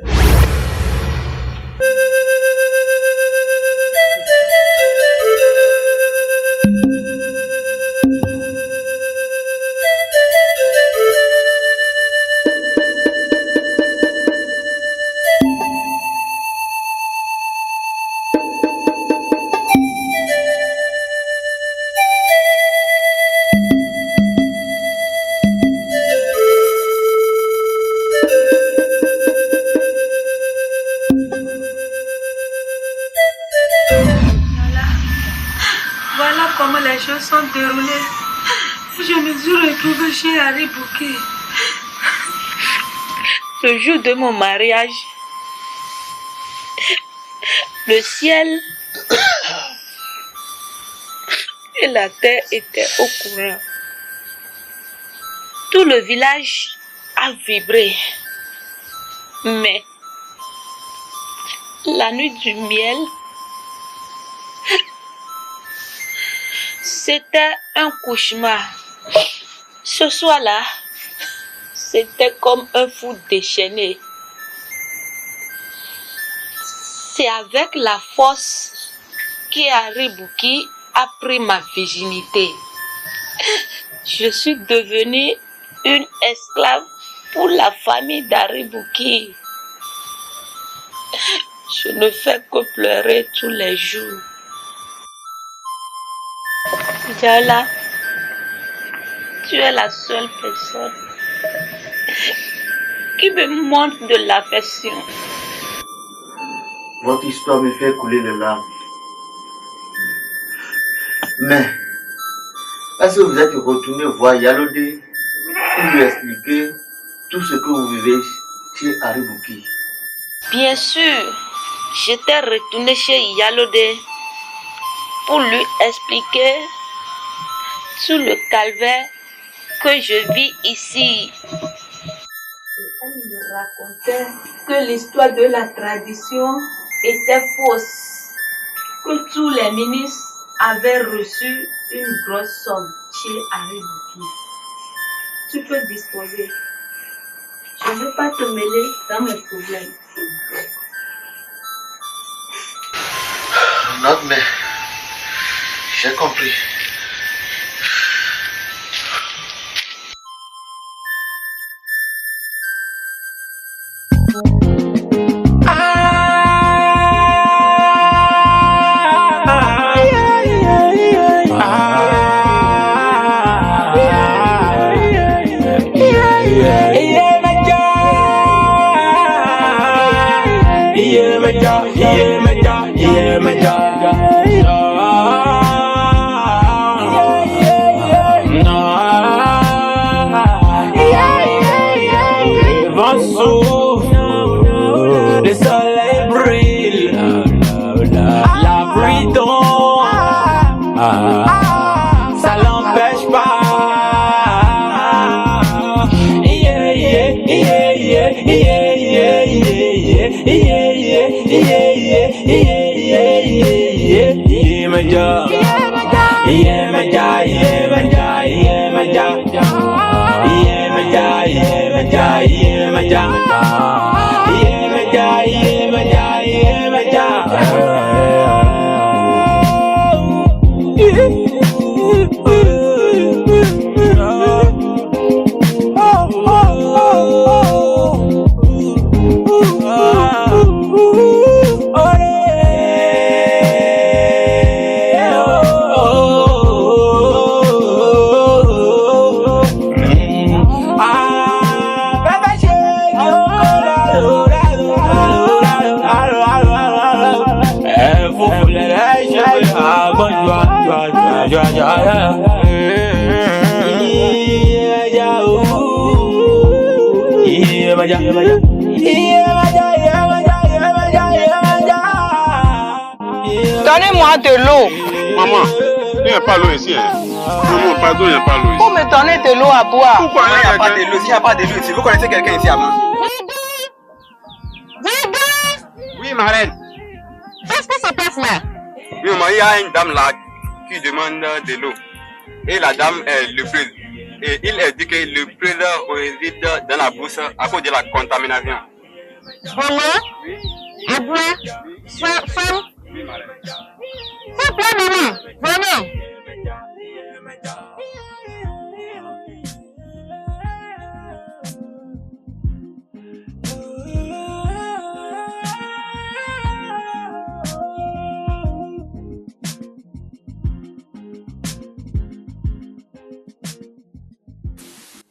Voilà comment les choses sont déroulées. Je me suis retrouvée chez Harry Bouquet. Le jour de mon mariage, le ciel et la terre étaient au courant. Tout le village a vibré. Mais la nuit du miel, c'était un cauchemar. Ce soir-là, c'était comme un fou déchaîné. C'est avec la force qu'Harry Bouquet a pris ma virginité. Je suis devenue une esclave pour la famille d'Harry Bouquet. Je ne fais que pleurer tous les jours. Diala, tu es la seule personne qui me montre de l'affection. Votre histoire me fait couler les larmes. Mais, est-ce que vous êtes retourné voir Yalodé pour lui expliquer tout ce que vous vivez chez Harry Bouquet? Bien sûr, j'étais retournée chez Yalodé pour lui expliquer tout le calvaire que je vis ici. Elle me racontait que l'histoire de la tradition était fausse, que tous les ministres avaient reçu une grosse somme chez Harry Bouquet. Tu peux disposer. Je ne veux pas te mêler dans mes problèmes. note, mais j'ai compris. Le soleil brille, la pluie tombe, ça l'empêche pas. Yeah, yeah, yeah, yeah, yeah, yeah, yeah, yeah, yeah, yeah, yeah, yeah, yeah, my job. Yeah, my job, yeah, my job, yeah, my job. Yeah, my job, yeah, my job, yeah, my job. Donnez-moi de l'eau. Maman, il n'y a pas l'eau ici. Hein. Maman, pardon, il n'y a pas l'eau ici. Vous me donnez de l'eau à boire. Pourquoi il n'y a pas de l'eau? S'il n'y a pas de l'eau ici, vous connaissez quelqu'un ici avant? Oui, ma reine. Qu'est-ce que se passe là? Oui, maman, il y a une dame là qui demande de l'eau. Et la dame est lepreuse. Et il est dit que le lepreuse réside dans la bouche à cause de la contamination. Vraiment? À boire? Femme? Oui, ma reine. S'il vous plaît, maman. Vraiment?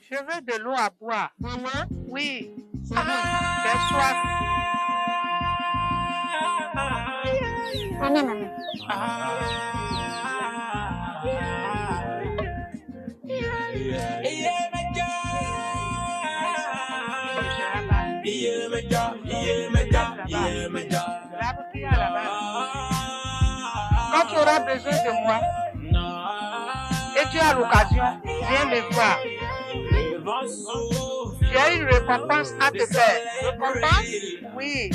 Je veux de l'eau à boire. Maman? Oui. J'ai soif. Maman, maman. Quand tu auras besoin de moi et tu as l'occasion, viens me voir. J'ai une récompense à te faire. Récompense? Oui.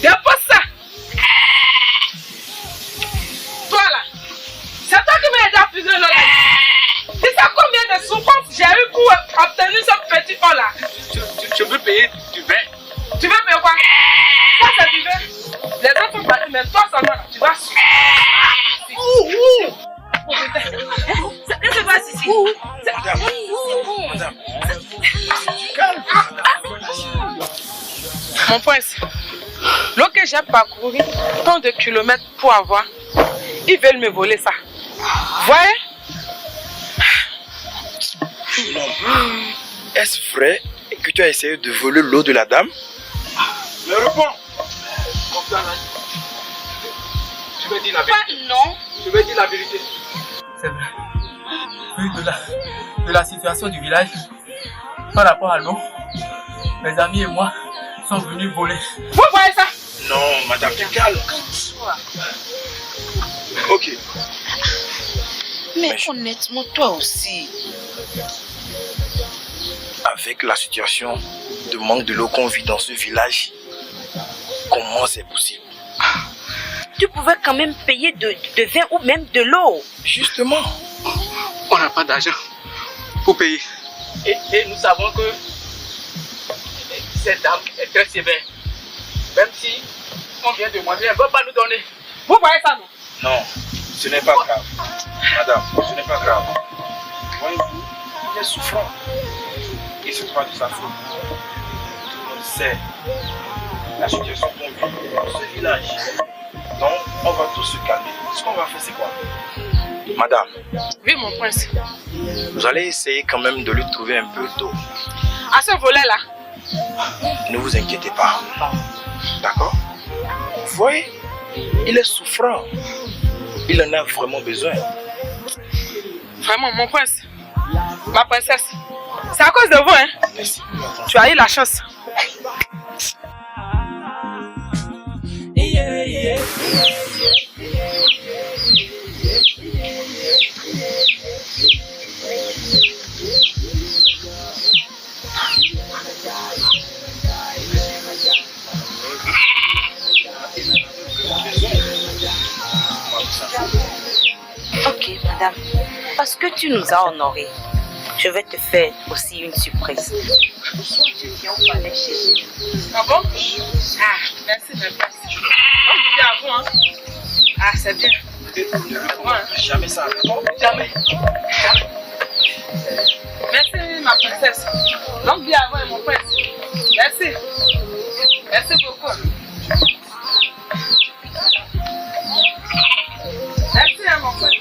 Dépose ça. Toi là, c'est toi qui m'as aidé à puiser l'eau là. Tu sais combien de souffrances j'ai eu pour obtenir ce petit eau là? Je veux payer du vin. Tu veux payer quoi? Ça c'est du vin. Les autres sont partis, mais toi seulement là, tu vas suivre. Qu'est-ce qui se passe ici? Mon prince, l'eau que j'ai parcouru tant de kilomètres pour avoir, ils veulent me voler ça. Voyez? Est-ce vrai que tu as essayé de voler l'eau de la dame? Mais réponds. Je vais dire la vérité. Non. Je vais dire la vérité. C'est vrai. Vu de la situation du village, par rapport à l'eau, mes amis et moi, sont venus voler. Vous voyez ça? Non, madame, tu calmes. Ok. Mais honnêtement, toi aussi. Avec la situation de manque de l'eau qu'on vit dans ce village, comment c'est possible? Tu pouvais quand même payer de vin ou même de l'eau. Justement. On n'a pas d'argent pour payer. Et nous savons que cette dame est très sévère. Même si on vient demander, elle ne veut pas nous donner. Vous voyez ça, non? Non, ce n'est pas grave. Madame, ce n'est pas grave. Voyez-vous, il est souffrant. Et ce n'est pas de sa faute. Tout le monde sait la situation qu'on vit dans ce village. Donc, on va tous se calmer. Ce qu'on va faire, c'est quoi? Madame. Oui, mon prince. Vous allez essayer quand même de lui trouver un peu d'eau. À ce volet-là? Ne vous inquiétez pas. D'accord? Vous voyez, il est souffrant. Il en a vraiment besoin. Vraiment, mon prince, ma princesse, c'est à cause de vous, hein? Merci. Tu as eu la chance. Ok, madame. Parce que tu nous as honorés, je vais te faire aussi une surprise. Ce soir, tu viens au palais chez nous. Ah bon? Ah, merci, ma place. Donc, bien à vous, hein? Ah, c'est bien. Jamais ça. Jamais. Merci, ma princesse. Donc, bien à vous, mon prince. Merci. Merci beaucoup. Merci, mon prince.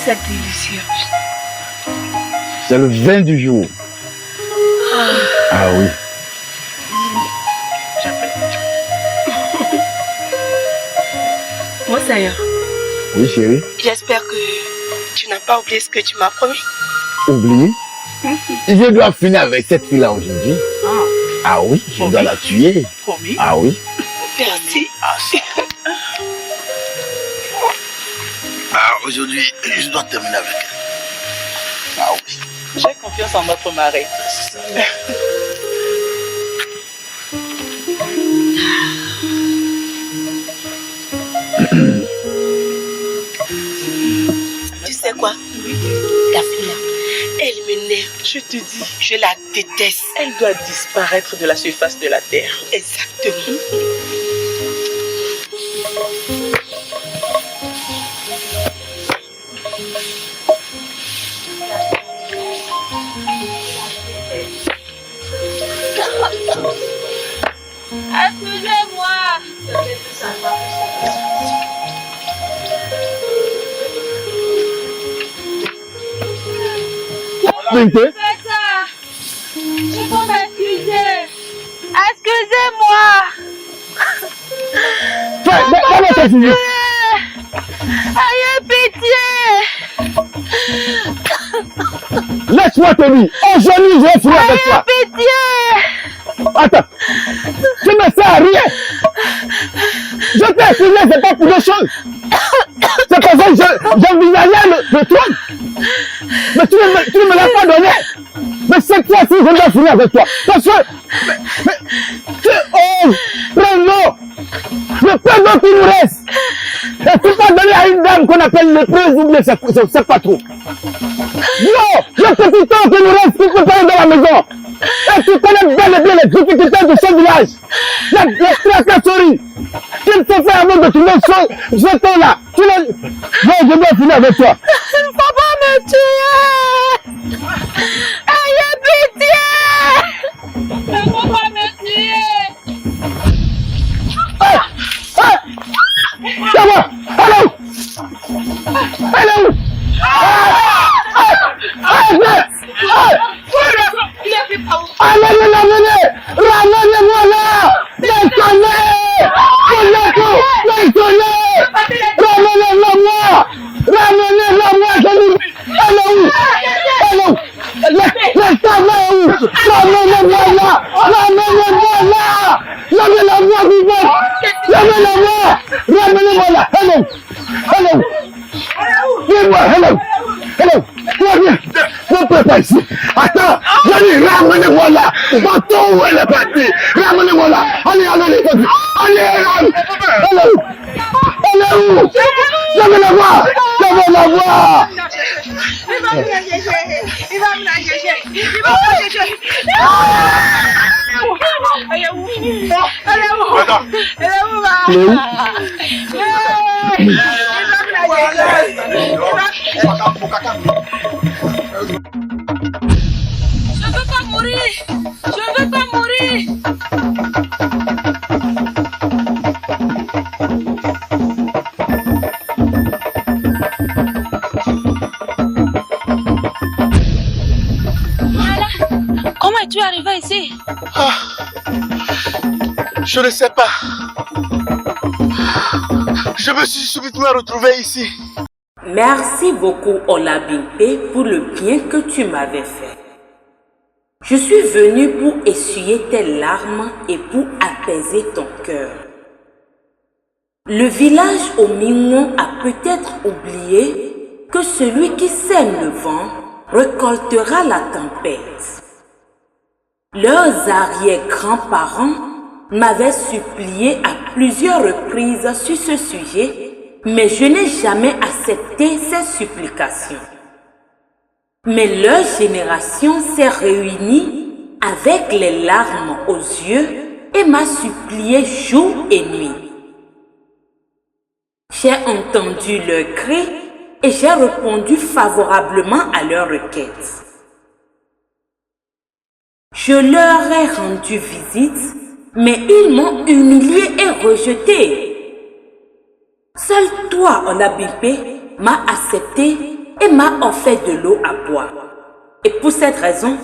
C'est délicieux. C'est le vin du jour. Ah oui. Mon Seigneur. Oui, chérie. J'espère que tu n'as pas oublié ce que tu m'as promis. Oublié? Je dois finir avec cette fille-là aujourd'hui. Ah oui, je dois la tuer. Promis. Ah oui. Merci. Ah, aujourd'hui, je dois terminer avec elle. Ah oui. J'ai confiance en notre mari. Tu sais quoi? Ta fille là, elle m'énerve. Je te dis, je la déteste. Elle doit disparaître de la surface de la terre. Exactement. Excusez-moi. Vérité? Je peux m'excuser. Excusez-moi. Donne-moi ta fille. Ayez pitié. Laisse-moi te dire. Aujourd'hui, je vais finir avec toi. Ayez pitié. Attends. Tu ne sais rien. Je t'ai expliqué, c'est pas pour des choses. C'est pour ça que j'envisageais le trône. Mais tu ne me l'as pas donné. Mais cette fois-ci, je dois finir avec toi. Parce que... prends l'eau. Le peu d'eau qui nous reste. Et tu vas donner à une dame qu'on appelle lépreuse ou bien c'est pas trop. Non, le petit temps qui nous reste, tu peux pas aller dans la maison. Et tu connais bel et bien les difficultés de ce village. Les tracasseries. Qu'il faut faire avant de trouver ce temps-là. Non, je dois finir avec toi. Il ne faut pas me tuer. Ayez pitié. Il ne faut pas me tuer. C'est moi. Allô. Allô. Ramenez-moi là. Laissez-le. Ramenez-moi là! Ramenez-moi là! J'avais la voix vivante! J'avais la voix! Ramenez-moi là! Hello! Hello! Viens-moi! Hello! Hello! Toi, viens! Ne peux pas ici! Attends! J'ai dit, ramenez-moi là! Bateau, où elle est partie! Ramenez-moi là! Allez, allez, les petits! Allez, allez! Hello! Elle est où? J'avais la voix! J'avais la voix! Il va me la chercher! Il va me la chercher! Il va me la chercher! Elle est où? Elle est où? Elle est où, là? Il va me la chercher! Je veux pas mourir! Je veux pas mourir! Comment es-tu arrivé ici? Je ne sais pas. Je me suis subitement retrouvé ici. Merci beaucoup, Olabimpe, pour le bien que tu m'avais fait. Je suis venu pour essuyer tes larmes et pour apaiser ton cœur. Le village au Mignon a peut-être oublié que celui qui sème le vent récoltera la tempête. Leurs arrière-grands-parents m'avaient supplié à plusieurs reprises sur ce sujet, mais je n'ai jamais accepté ces supplications. Mais leur génération s'est réunie avec les larmes aux yeux et m'a supplié jour et nuit. J'ai entendu leurs cris et j'ai répondu favorablement à leurs requêtes. Je leur ai rendu visite, mais ils m'ont humilié et rejeté. Seul toi, Olabimpe, m'as accepté et m'as offert de l'eau à boire. Et pour cette raison,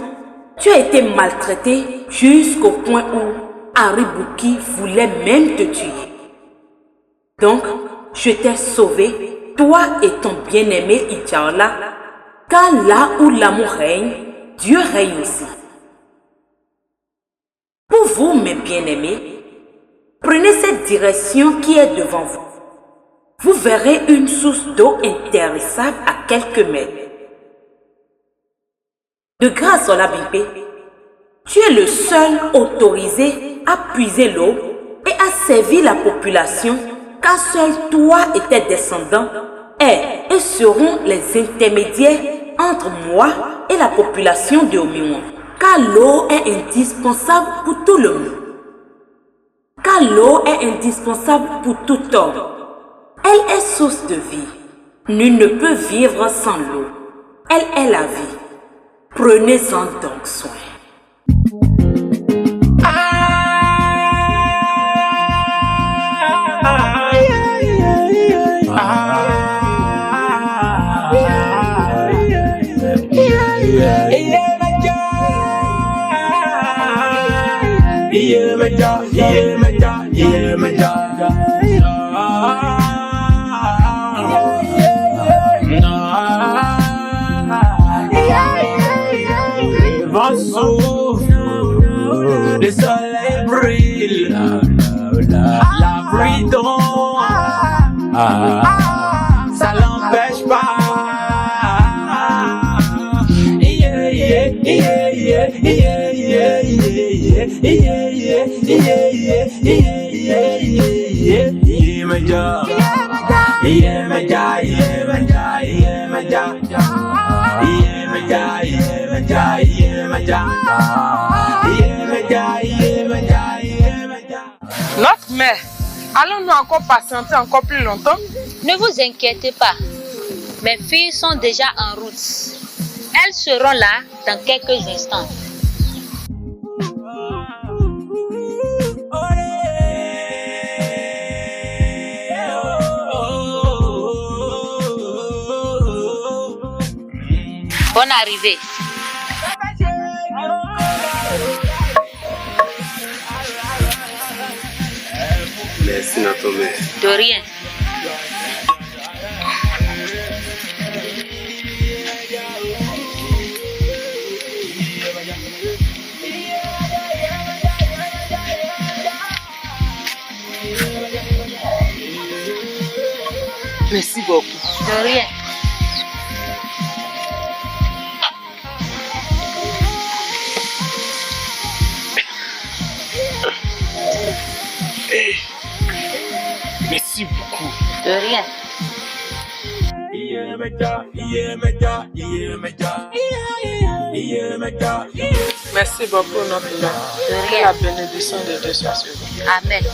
tu as été maltraité jusqu'au point où Aribuki voulait même te tuer. Donc, je t'ai sauvé, toi et ton bien-aimé Ijaola, car là où l'amour règne, Dieu règne aussi. Pour vous, mes bien-aimés, prenez cette direction qui est devant vous. Vous verrez une source d'eau intarissable à quelques mètres. De grâce, Olabimpe, tu es le seul autorisé à puiser l'eau et à servir la population, car seuls toi et tes descendants est et seront les intermédiaires entre moi et la population de Omiwan. Car l'eau est indispensable pour tout le monde. Car l'eau est indispensable pour tout homme. Elle est source de vie. Nul ne peut vivre sans l'eau. Elle est la vie. Prenez-en donc soin. Le soleil brille, la pluie tombe, ça l'empêche pas. Notre mère, allons-nous encore patienter encore plus longtemps? Ne vous inquiétez pas. Mes filles sont déjà en route. Elles seront là dans quelques instants. Bonne arrivée. Merci, notre mère. De rien. beaucoup. De rien. Merci beaucoup. De rien. Merci beaucoup, notre Père. Que la bénédiction de Dieu soit sur vous. Amen.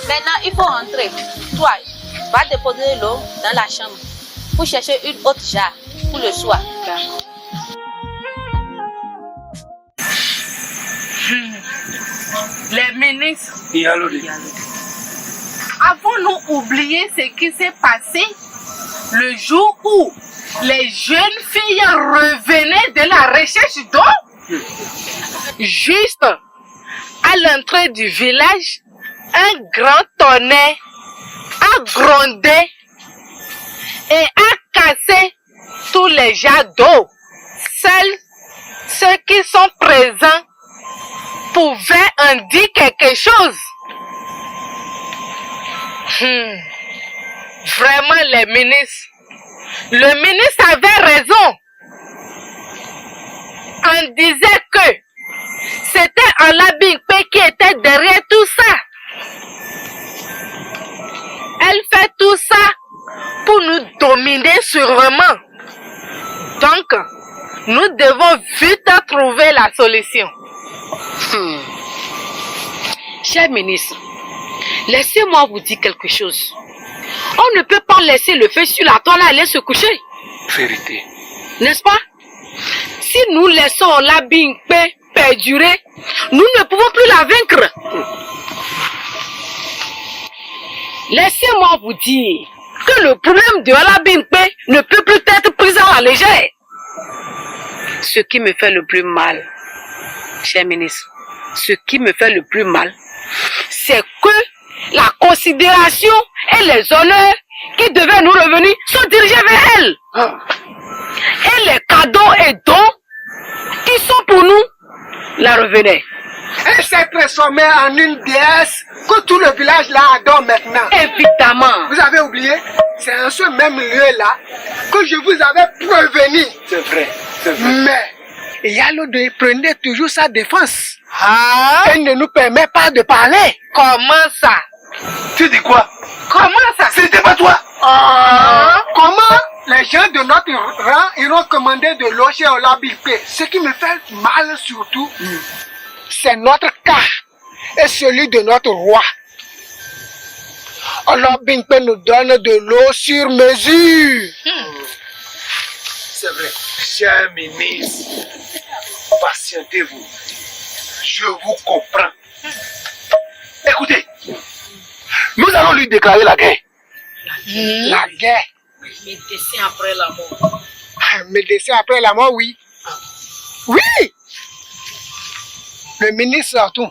Maintenant, il faut rentrer. Toi, va déposer l'eau dans la chambre pour chercher une autre jarre pour le soir. Les ministres, avons-nous oublié ce qui s'est passé le jour où les jeunes filles revenaient de la recherche d'eau? Juste à l'entrée du village, un grand tonnerre a grondé et a cassé tous les jarres d'eau. Seuls ceux qui sont présents pouvaient en dire quelque chose. Vraiment, les ministres. Le ministre avait raison. On disait que c'était Olabingpe qui était derrière tout ça. Elle fait tout ça pour nous dominer sûrement. Donc, nous devons vite trouver la solution. Cher ministre, laissez-moi vous dire quelque chose. On ne peut pas laisser le feu sur la toile et aller se coucher. Vérité. N'est-ce pas? Si nous laissons Olabingpe perdurer, nous ne pouvons plus la vaincre. Laissez-moi vous dire que le problème de Olabingpe ne peut plus être pris à la légère. Ce qui me fait le plus mal, cher ministre, ce qui me fait le plus mal, c'est que la considération et les honneurs qui devaient nous revenir sont dirigés vers elle. Et les cadeaux et dons qui sont pour nous la revenaient. Elle s'est transformée en une déesse que tout le village là adore maintenant. Évidemment. Vous avez oublié? C'est en ce même lieu-là que je vous avais prévenu. C'est vrai, c'est vrai. Mais Yalode prenait toujours sa défense. Elle ne nous permet pas de parler. Comment ça? Tu dis quoi? Comment ça? C'était pas toi. Comment les gens de notre rang iront commander de l'eau chez Olabingpe? Ce qui me fait mal surtout, c'est notre cas et celui de notre roi. Olabingpe nous donne de l'eau sur mesure. C'est vrai. Cher ministre, patientez-vous. Je vous comprends. Écoutez, nous allons lui déclarer la guerre. La guerre? Médecin après la mort. Médecin après la mort, oui. Oui! Le ministre surtout,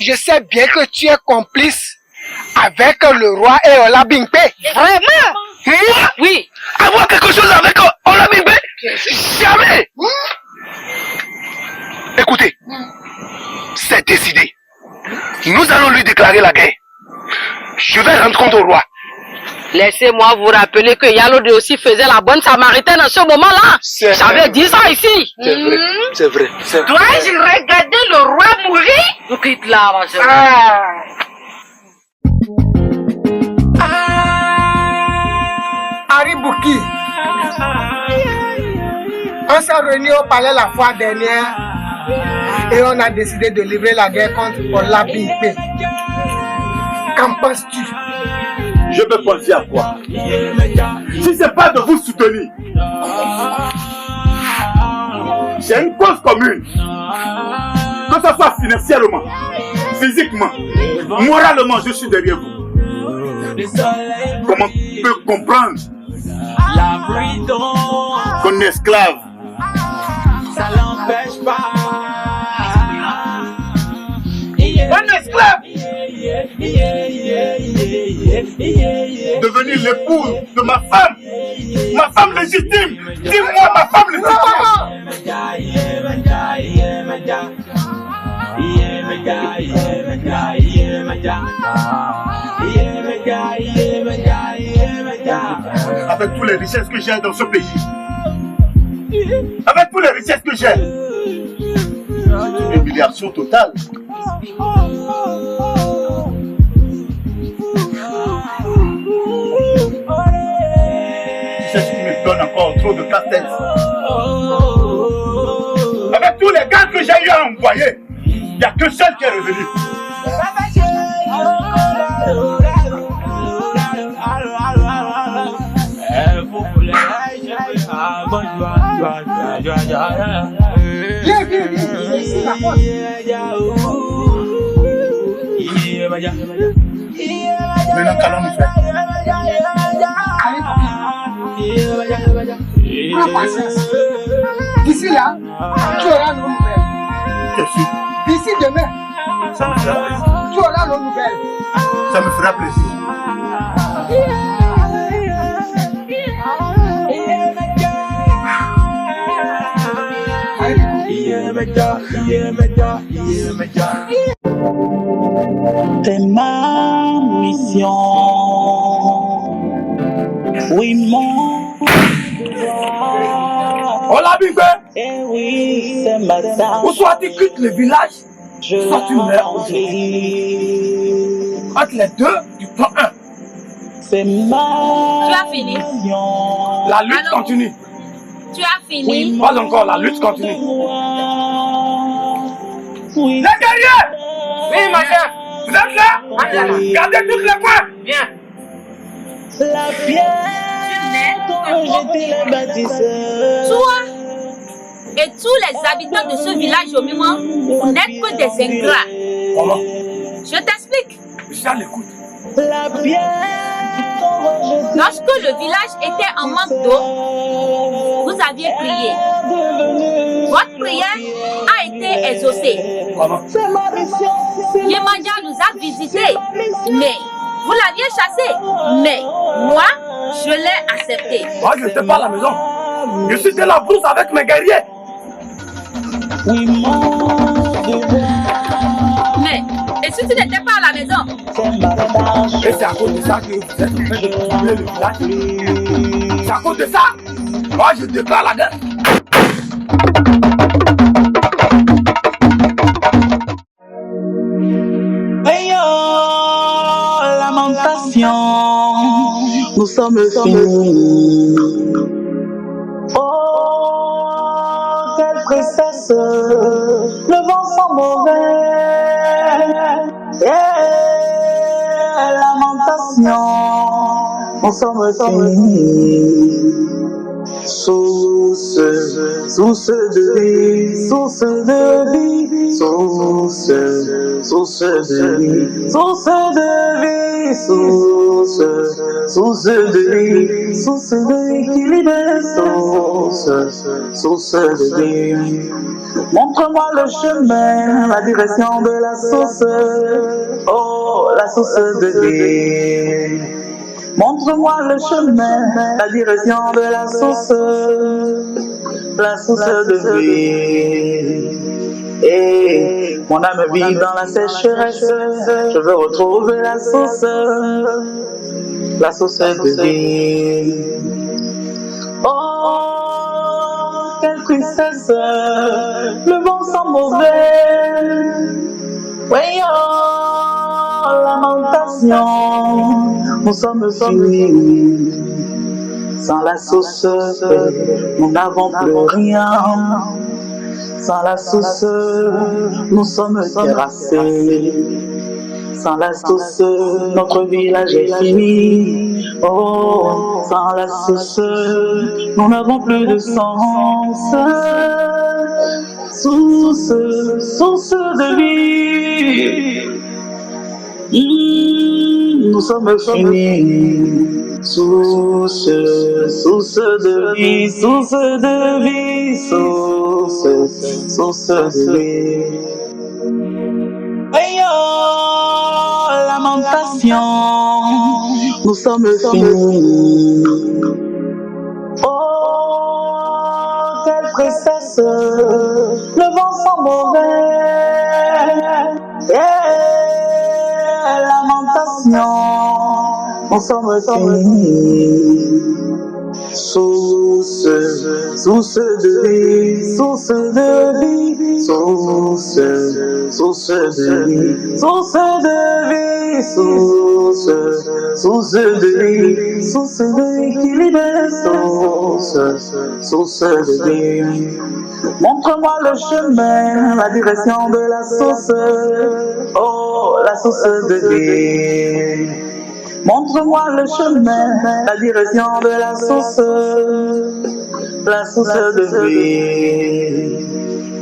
je sais bien que tu es complice avec le roi et Olabingpe. Vraiment? Oui. Avoir quelque chose avec Olabingpe? Jamais! Écoutez, c'est décidé. Nous allons lui déclarer la guerre. Je vais rendre compte au roi. Laissez-moi vous rappeler que Yalode aussi faisait la bonne samaritaine en ce moment-là. J'avais dit ça ici. C'est vrai, c'est vrai. Dois-je regarder le roi mourir? Vous quittez là, ma soeur. Aribouki, on s'est réunis au palais la fois dernière et on a décidé de livrer la guerre contre Olabingpe. Qu'en penses-tu? Je peux penser à quoi? Si c'est pas de vous soutenir, c'est une cause commune. Que ce soit financièrement, physiquement, moralement, je suis derrière vous. Comment on peut comprendre qu'on est esclave? Ça l'empêche pas. Un esclave! Devenir l'épouse de ma femme légitime. Dis-moi ma femme légitime. Avec toutes les richesses que j'ai dans ce pays, avec toutes les richesses que j'ai, c'est une humiliation totale. Tu sais ce qui me donne encore trop de casse-tête. Avec tous les gars que j'ai eu à envoyer, il n'y a qu'un seul qui est revenu. Maintenant, qu'allons-nous faire? Prends patience. D'ici là, tu auras nos nouvelles. D'ici demain, tu auras nos nouvelles. Ça me fera plaisir. C'est ma mission. Oui, mon devoir. Hola, Bigbe. Eh oui, c'est ma tâche. Ou soit tu quittes le village, soit tu meurs. Entre les deux, tu prends un. C'est ma Tu as fini? mission. La lutte continue. Tu as fini? Pas encore, la lutte continue. Oui. Les guerriers! Oui, ma chef. Vous êtes là? Gardez tous les coins. Viens. La pierre dont j'étais le bâtisseur. Toi et tous les habitants de ce village au moment, vous n'êtes que des ingrats. Comment? Je t'explique. Je l'écoute. La pierre. Lorsque le village était en manque d'eau, vous aviez prié. Votre prière a été exaucée. Yemaja nous a visités, mais vous l'aviez chassé. Mais moi, je l'ai accepté. Moi, je n'étais pas à la maison. Je suis dans la brousse avec mes guerriers. Mais, et si tu n'étais pas à la maison? Et c'est à cause de ça que vous êtes en train de tuer le village. C'est à cause de ça. Moi, je déclare la guerre. Lamentation, nous sommes finis. Oh, quelle tristesse, le vent sent mauvais. Lamentation, nous sommes finis. Source de vie, source de vie, source de vie, source de vie, source de vie, source d'équilibre, source de vie. Montre-moi le chemin, la direction de la source, oh, la source de vie. Montre-moi le chemin, la direction de la source de vie. Et mon âme vit dans la sécheresse, je veux retrouver la source de vie. Oh, quelle tristesse, le vent sent mauvais. Oui, oh, lamentation, nous sommes finis. Sans la source, nous n'avons plus rien. Sans la source, nous sommes terrassés. Sans la source, notre village est fini. Oh, sans la source, nous n'avons plus de sens. Source de vie. Nous sommes finis. Source de vie, source de vie, source de vie. Oh, lamentation, nous sommes finis. Oh, quelle tristesse, le vent sent mauvais. patients, nous sommes finis. Source de vie, source de vie, source de vie, source de vie, source de vie, source de vie qui libère, source de vie. Montre-moi le chemin, la direction de la source, oh la source de vie. Montre-moi le chemin, la direction de la source de vie.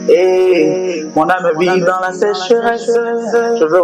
Et mon âme vit dans la sécheresse. Je veux